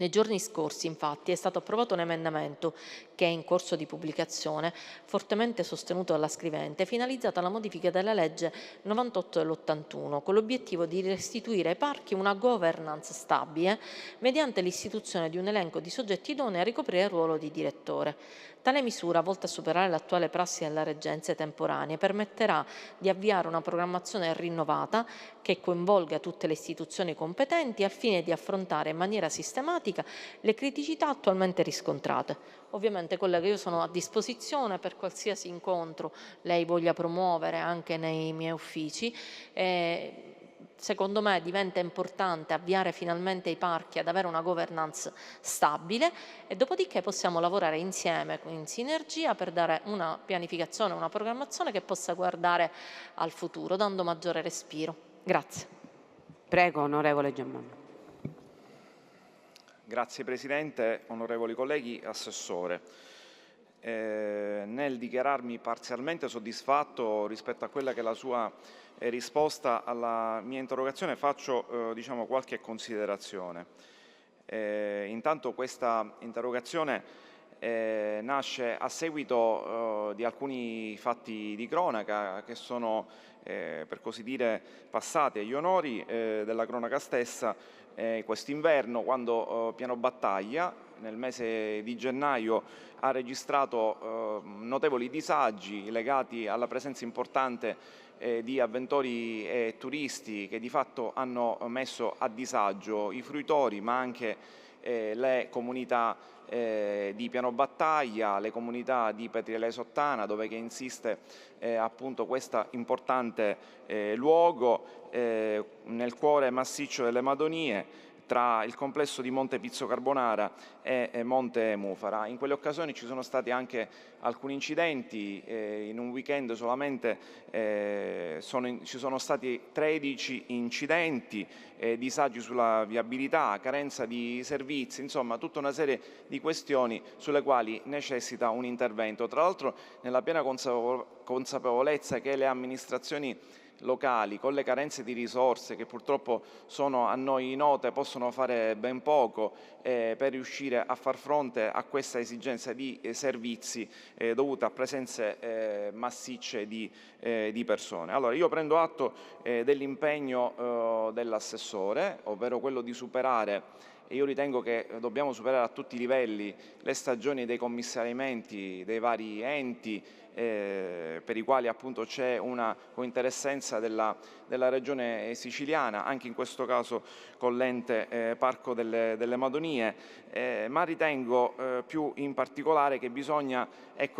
Nei giorni scorsi, infatti, è stato approvato un emendamento che è in corso di pubblicazione, fortemente sostenuto dalla scrivente, finalizzato alla modifica della legge 98 dell'81, con l'obiettivo di restituire ai parchi una governance stabile mediante l'istituzione di un elenco di soggetti idonei a ricoprire il ruolo di direttore. Tale misura, volta a superare l'attuale prassi delle reggenze temporanee, permetterà di avviare una programmazione rinnovata che coinvolga tutte le istituzioni competenti al fine di affrontare in maniera sistematica le criticità attualmente riscontrate. Ovviamente, collega, io sono a disposizione per qualsiasi incontro lei voglia promuovere anche nei miei uffici. Secondo me diventa importante avviare finalmente i parchi ad avere una governance stabile e dopodiché possiamo lavorare insieme, in sinergia, per dare una pianificazione, una programmazione che possa guardare al futuro, dando maggiore respiro. Grazie. Prego, onorevole Giambona. Grazie Presidente, onorevoli colleghi, Assessore. Nel dichiararmi parzialmente soddisfatto rispetto a quella che è la sua risposta alla mia interrogazione, faccio diciamo, qualche considerazione. Intanto questa interrogazione nasce a seguito di alcuni fatti di cronaca che sono per così dire passati agli onori della cronaca stessa quest'inverno, quando Piano Battaglia nel mese di gennaio ha registrato notevoli disagi legati alla presenza importante di avventori e turisti che di fatto hanno messo a disagio i fruitori ma anche le comunità di Piano Battaglia, le comunità di Petriele Sottana, dove che insiste appunto questo importante luogo nel cuore massiccio delle Madonie, tra il complesso di Monte Pizzo Carbonara e Monte Mufara. In quelle occasioni ci sono stati anche alcuni incidenti, in un weekend solamente ci sono stati 13 incidenti, disagi sulla viabilità, carenza di servizi, insomma tutta una serie di questioni sulle quali necessita un intervento. Tra l'altro nella piena consapevolezza che le amministrazioni locali, con le carenze di risorse che purtroppo sono a noi note, possono fare ben poco per riuscire a far fronte a questa esigenza di servizi dovuta a presenze massicce di persone. Allora, io prendo atto dell'impegno dell'assessore, ovvero quello di superare, e io ritengo che dobbiamo superare a tutti i livelli le stagioni dei commissariamenti dei vari enti, per i quali appunto c'è una cointeressenza della Regione siciliana, anche in questo caso con l'ente Parco delle Madonie, ma ritengo più in particolare che bisogna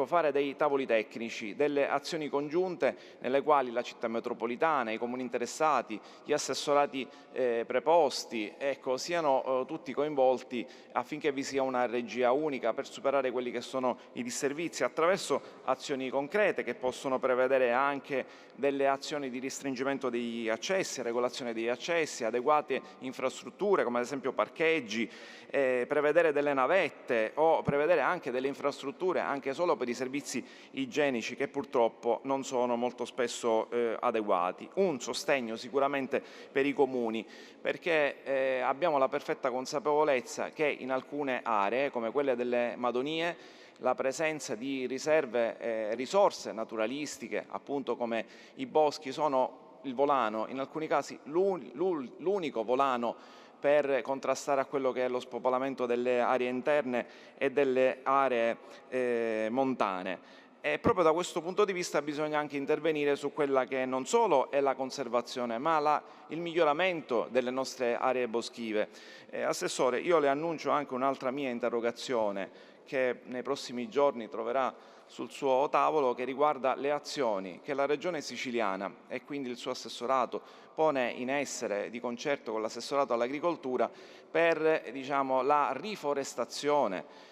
fare dei tavoli tecnici, delle azioni congiunte nelle quali la città metropolitana, i comuni interessati, gli assessorati preposti siano tutti coinvolti affinché vi sia una regia unica per superare quelli che sono i disservizi attraverso azioni concrete che possono prevedere anche delle azioni di restringimento degli accessi, regolazione degli accessi, adeguate infrastrutture come ad esempio parcheggi, prevedere delle navette o prevedere anche delle infrastrutture anche solo per i servizi igienici che purtroppo non sono molto spesso adeguati. Un sostegno sicuramente per i comuni, perché abbiamo la perfetta consapevolezza che in alcune aree come quelle delle Madonie la presenza di riserve, risorse naturalistiche, appunto come i boschi, sono il volano, in alcuni casi l'unico volano per contrastare a quello che è lo spopolamento delle aree interne e delle aree montane. E proprio da questo punto di vista bisogna anche intervenire su quella che non solo è la conservazione, ma il miglioramento delle nostre aree boschive. Assessore, io le annuncio anche un'altra mia interrogazione che nei prossimi giorni troverà sul suo tavolo, che riguarda le azioni che la Regione siciliana e quindi il suo assessorato pone in essere di concerto con l'assessorato all'agricoltura per la riforestazione.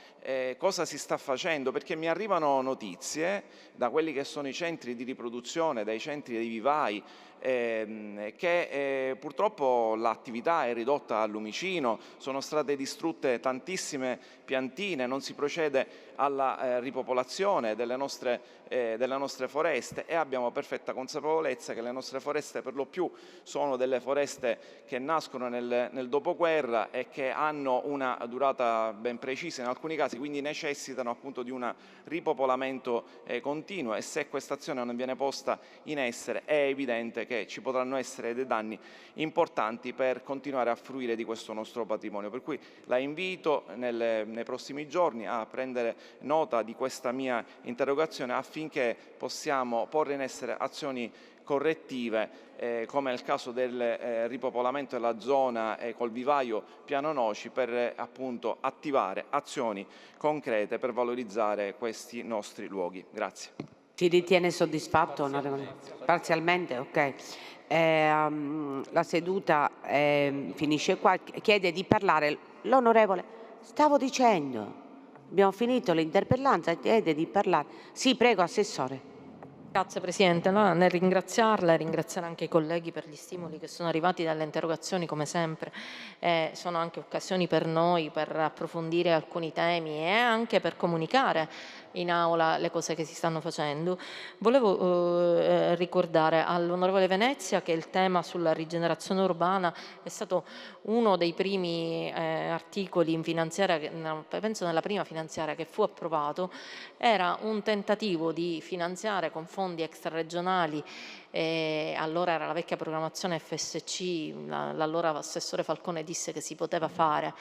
Cosa si sta facendo? Perché mi arrivano notizie da quelli che sono i centri di riproduzione, dai centri dei vivai, che purtroppo l'attività è ridotta al lumicino, sono state distrutte tantissime piantine, non si procede alla ripopolazione delle nostre foreste e abbiamo perfetta consapevolezza che le nostre foreste per lo più sono delle foreste che nascono nel dopoguerra e che hanno una durata ben precisa in alcuni casi, quindi necessitano appunto di un ripopolamento continuo, e se questa azione non viene posta in essere è evidente che ci potranno essere dei danni importanti per continuare a fruire di questo nostro patrimonio. Per cui la invito nei prossimi giorni a prendere nota di questa mia interrogazione affinché possiamo porre in essere azioni correttive, come nel caso del ripopolamento della zona col vivaio Piano Noci, per appunto attivare azioni concrete per valorizzare questi nostri luoghi. Grazie. Si ritiene soddisfatto, onorevole? Parzialmente? Ok. La seduta finisce qua. Chiede di parlare l'onorevole. Stavo dicendo, abbiamo finito l'interpellanza, chiede di parlare. Sì, prego, Assessore. Grazie Presidente, nel ringraziarla e ringraziare anche i colleghi per gli stimoli che sono arrivati dalle interrogazioni come sempre, sono anche occasioni per noi per approfondire alcuni temi e anche per comunicare in aula le cose che si stanno facendo. Volevo ricordare all'onorevole Venezia che il tema sulla rigenerazione urbana è stato uno dei primi articoli in finanziaria, penso nella prima finanziaria che fu approvato, era un tentativo di finanziare con fondi extraregionali allora era la vecchia programmazione FSC, l'allora assessore Falcone disse che si poteva fare,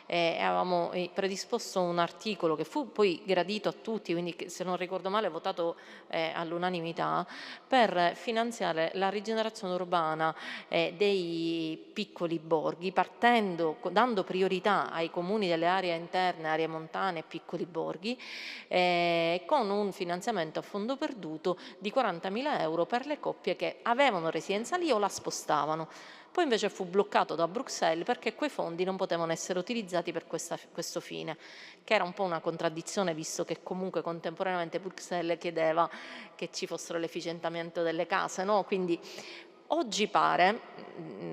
avevamo predisposto un articolo che fu poi gradito a tutti, quindi se non ricordo male votato all'unanimità, per finanziare la rigenerazione urbana dei piccoli borghi, dando priorità ai comuni delle aree interne, aree montane e piccoli borghi, con un finanziamento a fondo perduto di 40.000 euro per le coppie che avevano residenza lì o la spostavano. Poi invece fu bloccato da Bruxelles perché quei fondi non potevano essere utilizzati per questo fine, che era un po' una contraddizione, visto che comunque contemporaneamente Bruxelles chiedeva che ci fossero l'efficientamento delle case, no? Quindi oggi pare,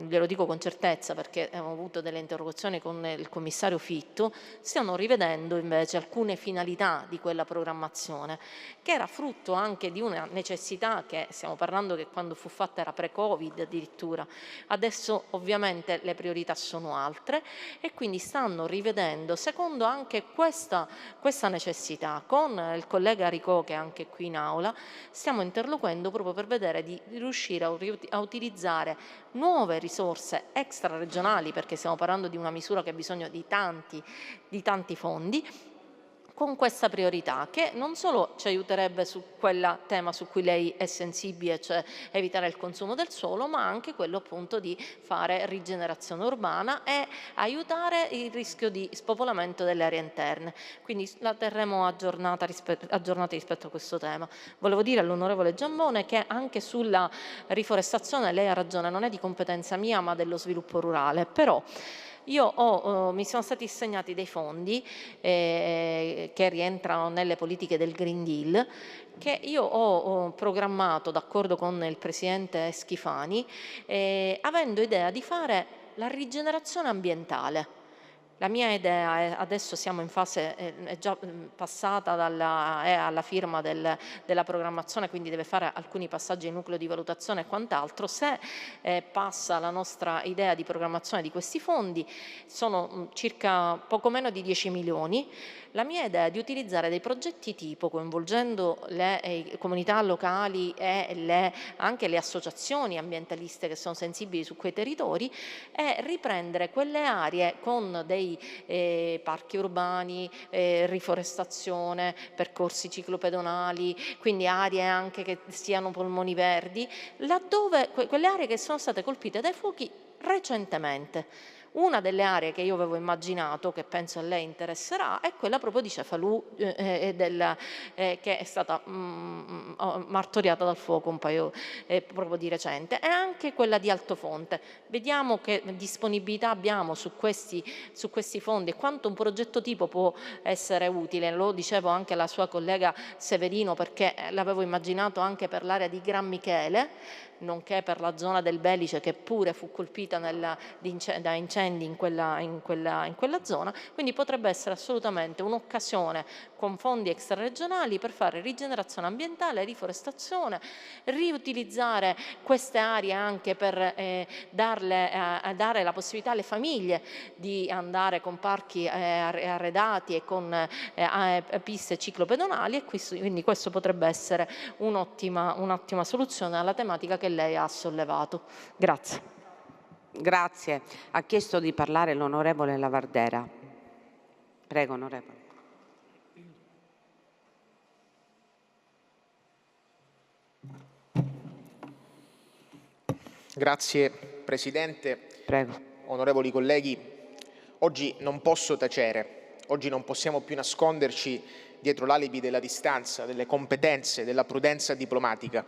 glielo dico con certezza perché abbiamo avuto delle interrogazioni con il commissario Fitto, stiano rivedendo invece alcune finalità di quella programmazione, che era frutto anche di una necessità che stiamo parlando che quando fu fatta era pre-Covid addirittura. Adesso ovviamente le priorità sono altre e quindi stanno rivedendo, secondo anche questa necessità. Con il collega Ricò, che è anche qui in aula, stiamo interloquendo proprio per vedere di riuscire a utilizzare nuove risorse extraregionali, perché stiamo parlando di una misura che ha bisogno di tanti fondi, con questa priorità, che non solo ci aiuterebbe su quel tema su cui lei è sensibile, cioè evitare il consumo del suolo, ma anche quello appunto di fare rigenerazione urbana e aiutare il rischio di spopolamento delle aree interne. Quindi la terremo aggiornati rispetto a questo tema. Volevo dire all'onorevole Giambone che anche sulla riforestazione lei ha ragione, non è di competenza mia ma dello sviluppo rurale, però mi sono stati assegnati dei fondi che rientrano nelle politiche del Green Deal, che io ho programmato d'accordo con il Presidente Schifani, avendo idea di fare la rigenerazione ambientale. La mia idea è, adesso siamo in fase, è già passata alla firma della programmazione, quindi deve fare alcuni passaggi in nucleo di valutazione e quant'altro. Se passa la nostra idea di programmazione di questi fondi, sono circa poco meno di 10 milioni. La mia idea è di utilizzare dei progetti tipo, coinvolgendo le comunità locali e anche le associazioni ambientaliste che sono sensibili su quei territori, e riprendere quelle aree con dei parchi urbani, riforestazione, percorsi ciclopedonali, quindi aree anche che siano polmoni verdi, laddove quelle aree che sono state colpite dai fuochi recentemente. Una delle aree che io avevo immaginato, che penso a lei interesserà, è quella proprio di Cefalù, che è stata martoriata dal fuoco un paio proprio di recente, e anche quella di Altofonte. Vediamo che disponibilità abbiamo su questi fondi e quanto un progetto tipo può essere utile. Lo dicevo anche alla sua collega Severino, perché l'avevo immaginato anche per l'area di Gran Michele, nonché per la zona del Belice, che pure fu colpita da incendi in quella zona, quindi potrebbe essere assolutamente un'occasione con fondi extraregionali per fare rigenerazione ambientale, riforestazione, riutilizzare queste aree anche per dare la possibilità alle famiglie di andare con parchi arredati e con piste ciclopedonali, e quindi questo potrebbe essere un'ottima soluzione alla tematica che lei ha sollevato. Grazie. Grazie. Ha chiesto di parlare l'onorevole Lavardera. Prego, onorevole. Grazie Presidente. Prego. Onorevoli colleghi, oggi non posso tacere, oggi non possiamo più nasconderci dietro l'alibi della distanza, delle competenze, della prudenza diplomatica.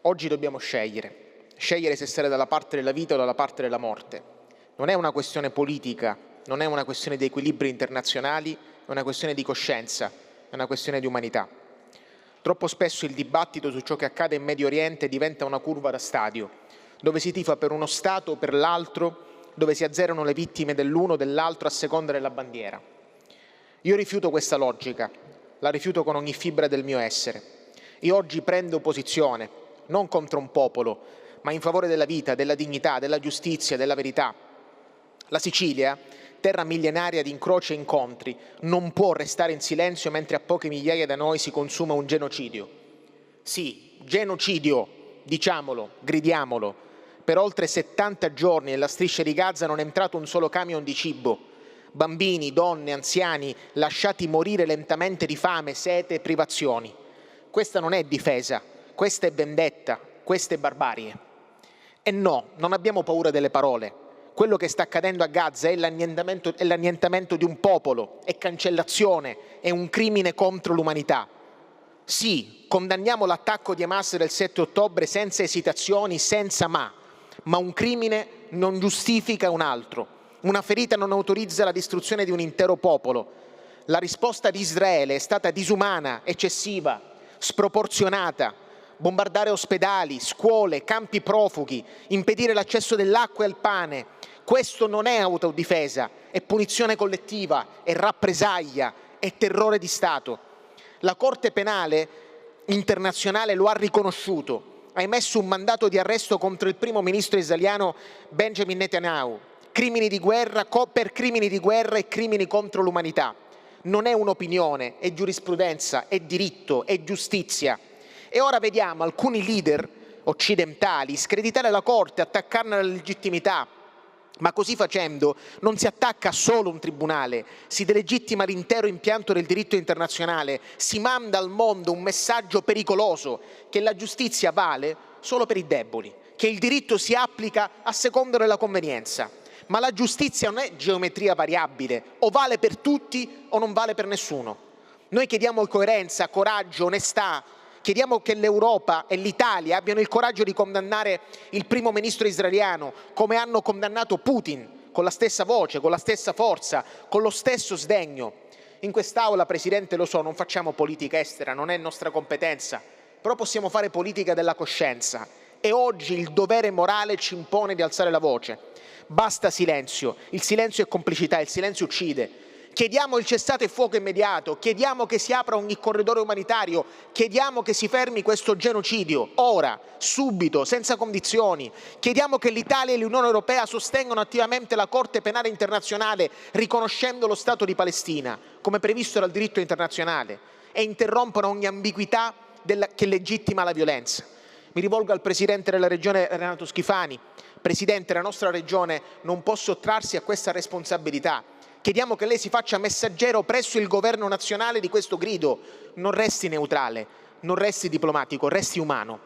Oggi dobbiamo scegliere se stare dalla parte della vita o dalla parte della morte. Non è una questione politica, non è una questione di equilibri internazionali, è una questione di coscienza, è una questione di umanità. Troppo spesso il dibattito su ciò che accade in Medio Oriente diventa una curva da stadio, dove si tifa per uno Stato o per l'altro, dove si azzerano le vittime dell'uno o dell'altro a seconda della bandiera. Io rifiuto questa logica, la rifiuto con ogni fibra del mio essere. Io oggi prendo posizione, non contro un popolo, ma in favore della vita, della dignità, della giustizia, della verità. La Sicilia, terra millenaria di incroci e incontri, non può restare in silenzio mentre a poche migliaia da noi si consuma un genocidio. Sì, genocidio diciamolo, gridiamolo, per oltre 70 giorni nella striscia di Gaza non è entrato un solo camion di cibo. Bambini, donne, anziani lasciati morire lentamente di fame, sete e privazioni. Questa non è difesa, questa è vendetta, questa è barbarie. E no, non abbiamo paura delle parole. Quello che sta accadendo a Gaza è l'annientamento di un popolo, è cancellazione, è un crimine contro l'umanità. Sì, condanniamo l'attacco di Hamas del 7 ottobre senza esitazioni, senza ma un crimine non giustifica un altro. Una ferita non autorizza la distruzione di un intero popolo. La risposta di Israele è stata disumana, eccessiva, sproporzionata. Bombardare ospedali, scuole, campi profughi, impedire l'accesso dell'acqua e al pane. Questo non è autodifesa, è punizione collettiva, è rappresaglia, è terrore di Stato. La Corte Penale internazionale lo ha riconosciuto. Ha emesso un mandato di arresto contro il primo ministro israeliano Benjamin Netanyahu. Crimini di guerra, per crimini di guerra e crimini contro l'umanità. Non è un'opinione, è giurisprudenza, è diritto, è giustizia. E ora vediamo alcuni leader occidentali screditare la Corte, attaccarne la legittimità. Ma così facendo non si attacca solo un tribunale, si delegittima l'intero impianto del diritto internazionale, si manda al mondo un messaggio pericoloso, che la giustizia vale solo per i deboli, che il diritto si applica a seconda della convenienza. Ma la giustizia non è geometria variabile, o vale per tutti o non vale per nessuno. Noi chiediamo coerenza, coraggio, onestà, chiediamo che l'Europa e l'Italia abbiano il coraggio di condannare il primo ministro israeliano, come hanno condannato Putin, con la stessa voce, con la stessa forza, con lo stesso sdegno. In quest'Aula, Presidente, lo so, non facciamo politica estera, non è nostra competenza, però possiamo fare politica della coscienza e oggi il dovere morale ci impone di alzare la voce. Basta silenzio, il silenzio è complicità, il silenzio uccide. Chiediamo il cessate il fuoco immediato, chiediamo che si apra ogni corridoio umanitario, chiediamo che si fermi questo genocidio, ora, subito, senza condizioni. Chiediamo che l'Italia e l'Unione Europea sostengano attivamente la Corte Penale Internazionale, riconoscendo lo Stato di Palestina, come previsto dal diritto internazionale, e interrompano ogni ambiguità che legittima la violenza. Mi rivolgo al Presidente della Regione Renato Schifani. Presidente, la nostra Regione non può sottrarsi a questa responsabilità. Chiediamo che lei si faccia messaggero presso il Governo nazionale di questo grido. Non resti neutrale, non resti diplomatico, resti umano.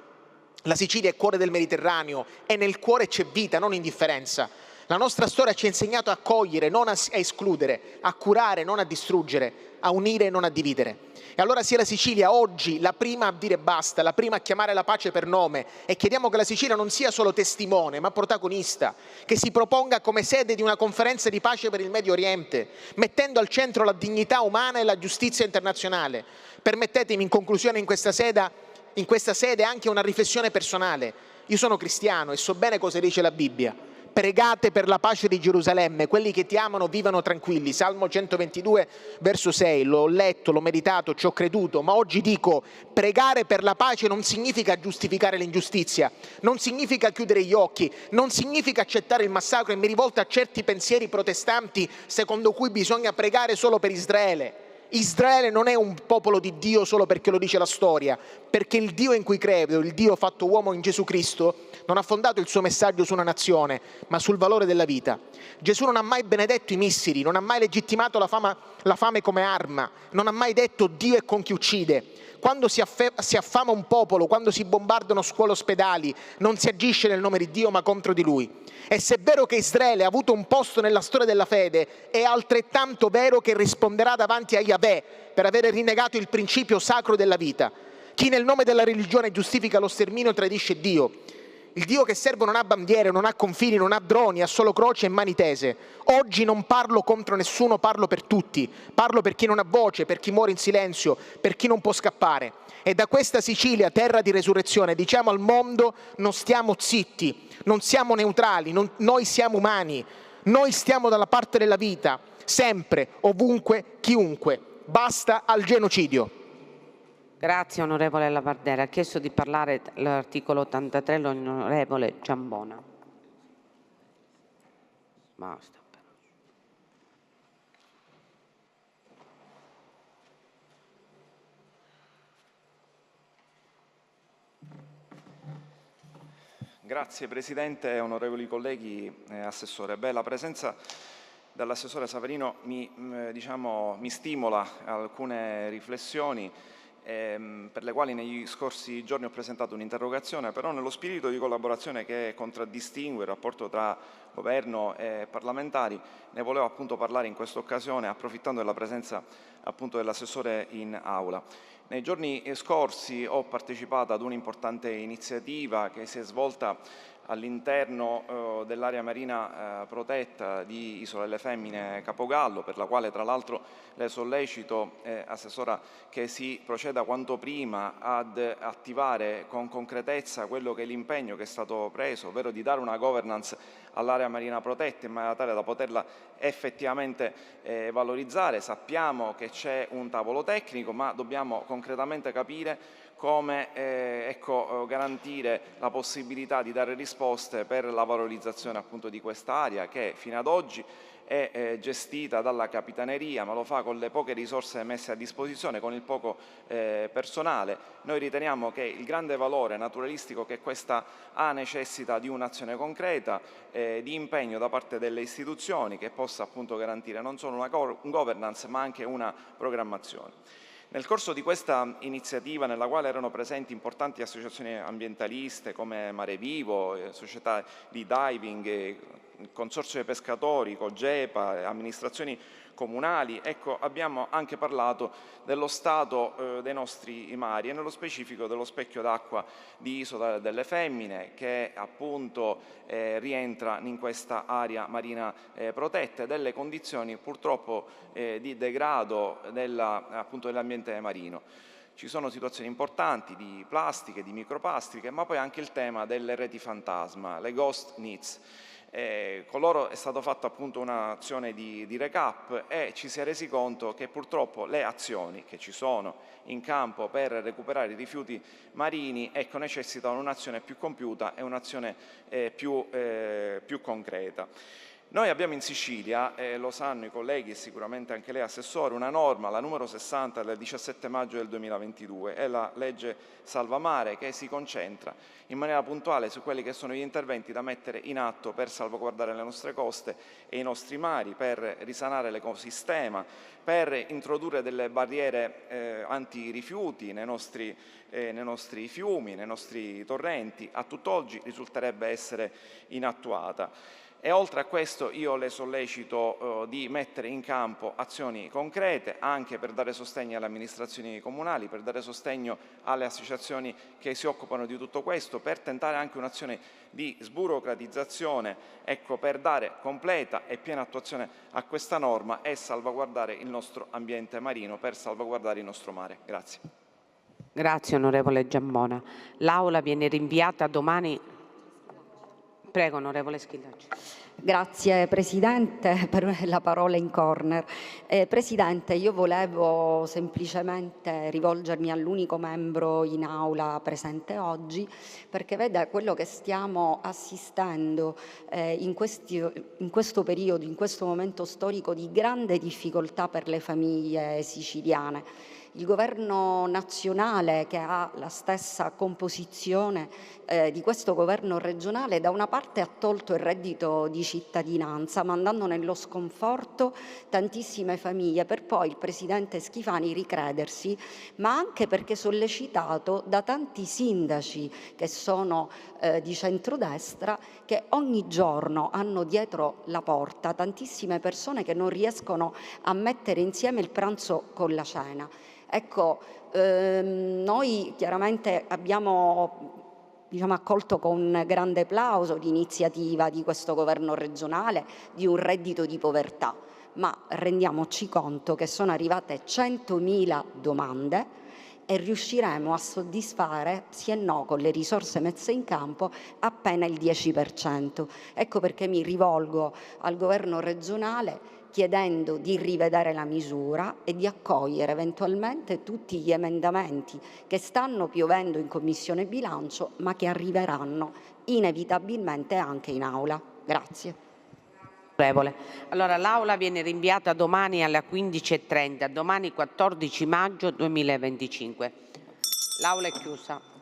La Sicilia è cuore del Mediterraneo e nel cuore c'è vita, non indifferenza. La nostra storia ci ha insegnato a cogliere, non a escludere, a curare, non a distruggere, a unire e non a dividere. E allora sia la Sicilia oggi la prima a dire basta, la prima a chiamare la pace per nome, e chiediamo che la Sicilia non sia solo testimone ma protagonista, che si proponga come sede di una conferenza di pace per il Medio Oriente, mettendo al centro la dignità umana e la giustizia internazionale. Permettetemi in conclusione in questa sede anche una riflessione personale. Io sono cristiano e so bene cosa dice la Bibbia. Pregate per la pace di Gerusalemme, quelli che ti amano vivano tranquilli. Salmo 122, verso 6, l'ho letto, l'ho meditato, ci ho creduto, ma oggi dico, pregare per la pace non significa giustificare l'ingiustizia, non significa chiudere gli occhi, non significa accettare il massacro, e mi rivolto a certi pensieri protestanti secondo cui bisogna pregare solo per Israele. Israele non è un popolo di Dio solo perché lo dice la storia, perché il Dio in cui credo, il Dio fatto uomo in Gesù Cristo, non ha fondato il suo messaggio su una nazione, ma sul valore della vita. Gesù non ha mai benedetto i missili, non ha mai legittimato la fame come arma, non ha mai detto Dio è con chi uccide. Quando si affama un popolo, quando si bombardano scuole e ospedali, non si agisce nel nome di Dio ma contro di Lui. E se è vero che Israele ha avuto un posto nella storia della fede, è altrettanto vero che risponderà davanti a Yahweh per aver rinnegato il principio sacro della vita. Chi nel nome della religione giustifica lo sterminio tradisce Dio. Il Dio che servo non ha bandiere, non ha confini, non ha droni, ha solo croce e mani tese. Oggi non parlo contro nessuno, parlo per tutti. Parlo per chi non ha voce, per chi muore in silenzio, per chi non può scappare. E da questa Sicilia, terra di resurrezione, diciamo al mondo: non stiamo zitti, non siamo neutrali, noi siamo umani. Noi stiamo dalla parte della vita, sempre, ovunque, chiunque. Basta al genocidio. Grazie onorevole Lavardera. Ha chiesto di parlare l'articolo 83 l'onorevole Giambona. Basta. Grazie Presidente, onorevoli colleghi, Assessore. La presenza dell'Assessore Savarino mi stimola a alcune riflessioni per le quali negli scorsi giorni ho presentato un'interrogazione, però nello spirito di collaborazione che contraddistingue il rapporto tra Governo e parlamentari ne volevo appunto parlare in questa occasione, approfittando della presenza appunto dell'Assessore in Aula. Nei giorni scorsi ho partecipato ad un'importante iniziativa che si è svolta all'interno dell'area marina protetta di Isola delle Femmine Capogallo, per la quale tra l'altro le sollecito, Assessora, che si proceda quanto prima ad attivare con concretezza quello che è l'impegno che è stato preso, ovvero di dare una governance all'area marina protetta in maniera tale da poterla effettivamente valorizzare. Sappiamo che c'è un tavolo tecnico, ma dobbiamo concretamente capire come garantire la possibilità di dare risposte per la valorizzazione appunto di quest'area che fino ad oggi è gestita dalla Capitaneria, ma lo fa con le poche risorse messe a disposizione, con il poco personale. Noi riteniamo che il grande valore naturalistico che questa ha necessita di un'azione concreta, di impegno da parte delle istituzioni che possa appunto garantire non solo una governance ma anche una programmazione. Nel corso di questa iniziativa, nella quale erano presenti importanti associazioni ambientaliste come Mare Vivo, società di diving, il Consorzio dei Pescatori, Cogepa, amministrazioni comunali, abbiamo anche parlato dello stato dei nostri mari e nello specifico dello specchio d'acqua di Isola delle Femmine che appunto rientra in questa area marina protetta e delle condizioni purtroppo di degrado dell'ambiente marino. Ci sono situazioni importanti di plastiche, di microplastiche, ma poi anche il tema delle reti fantasma, le ghost nets. Con loro è stata fatta appunto un'azione di recap e ci si è resi conto che purtroppo le azioni che ci sono in campo per recuperare i rifiuti marini necessitano un'azione più compiuta e un'azione più concreta. Noi abbiamo in Sicilia, lo sanno i colleghi e sicuramente anche lei Assessore, una norma, la numero 60 del 17 maggio del 2022, è la legge Salvamare che si concentra in maniera puntuale su quelli che sono gli interventi da mettere in atto per salvaguardare le nostre coste e i nostri mari, per risanare l'ecosistema, per introdurre delle barriere antirifiuti nei nostri fiumi, nei nostri torrenti. A tutt'oggi risulterebbe essere inattuata. E oltre a questo io le sollecito di mettere in campo azioni concrete anche per dare sostegno alle amministrazioni comunali, per dare sostegno alle associazioni che si occupano di tutto questo, per tentare anche un'azione di sburocratizzazione, per dare completa e piena attuazione a questa norma e salvaguardare il nostro ambiente marino, per salvaguardare il nostro mare. Grazie. Grazie onorevole Giammona. L'Aula viene rinviata domani. Prego, onorevole Schillaci. Grazie Presidente per la parola in corner. Presidente, io volevo semplicemente rivolgermi all'unico membro in aula presente oggi, perché veda quello che stiamo assistendo in questo periodo, in questo momento storico di grande difficoltà per le famiglie siciliane. Il governo nazionale, che ha la stessa composizione di questo governo regionale, da una parte ha tolto il reddito di cittadinanza, mandando nello sconforto tantissime famiglie, per poi il presidente Schifani ricredersi, ma anche perché sollecitato da tanti sindaci che sono di centrodestra, che ogni giorno hanno dietro la porta tantissime persone che non riescono a mettere insieme il pranzo con la cena. Ecco, noi chiaramente abbiamo accolto con grande plauso l'iniziativa di questo governo regionale di un reddito di povertà, ma rendiamoci conto che sono arrivate 100.000 domande e riusciremo a soddisfare, sì e no, con le risorse messe in campo, appena il 10%. Ecco perché mi rivolgo al governo regionale chiedendo di rivedere la misura e di accogliere eventualmente tutti gli emendamenti che stanno piovendo in Commissione Bilancio, ma che arriveranno inevitabilmente anche in Aula. Grazie. Allora, l'Aula viene rinviata domani alle 15:30, domani 14 maggio 2025. L'Aula è chiusa.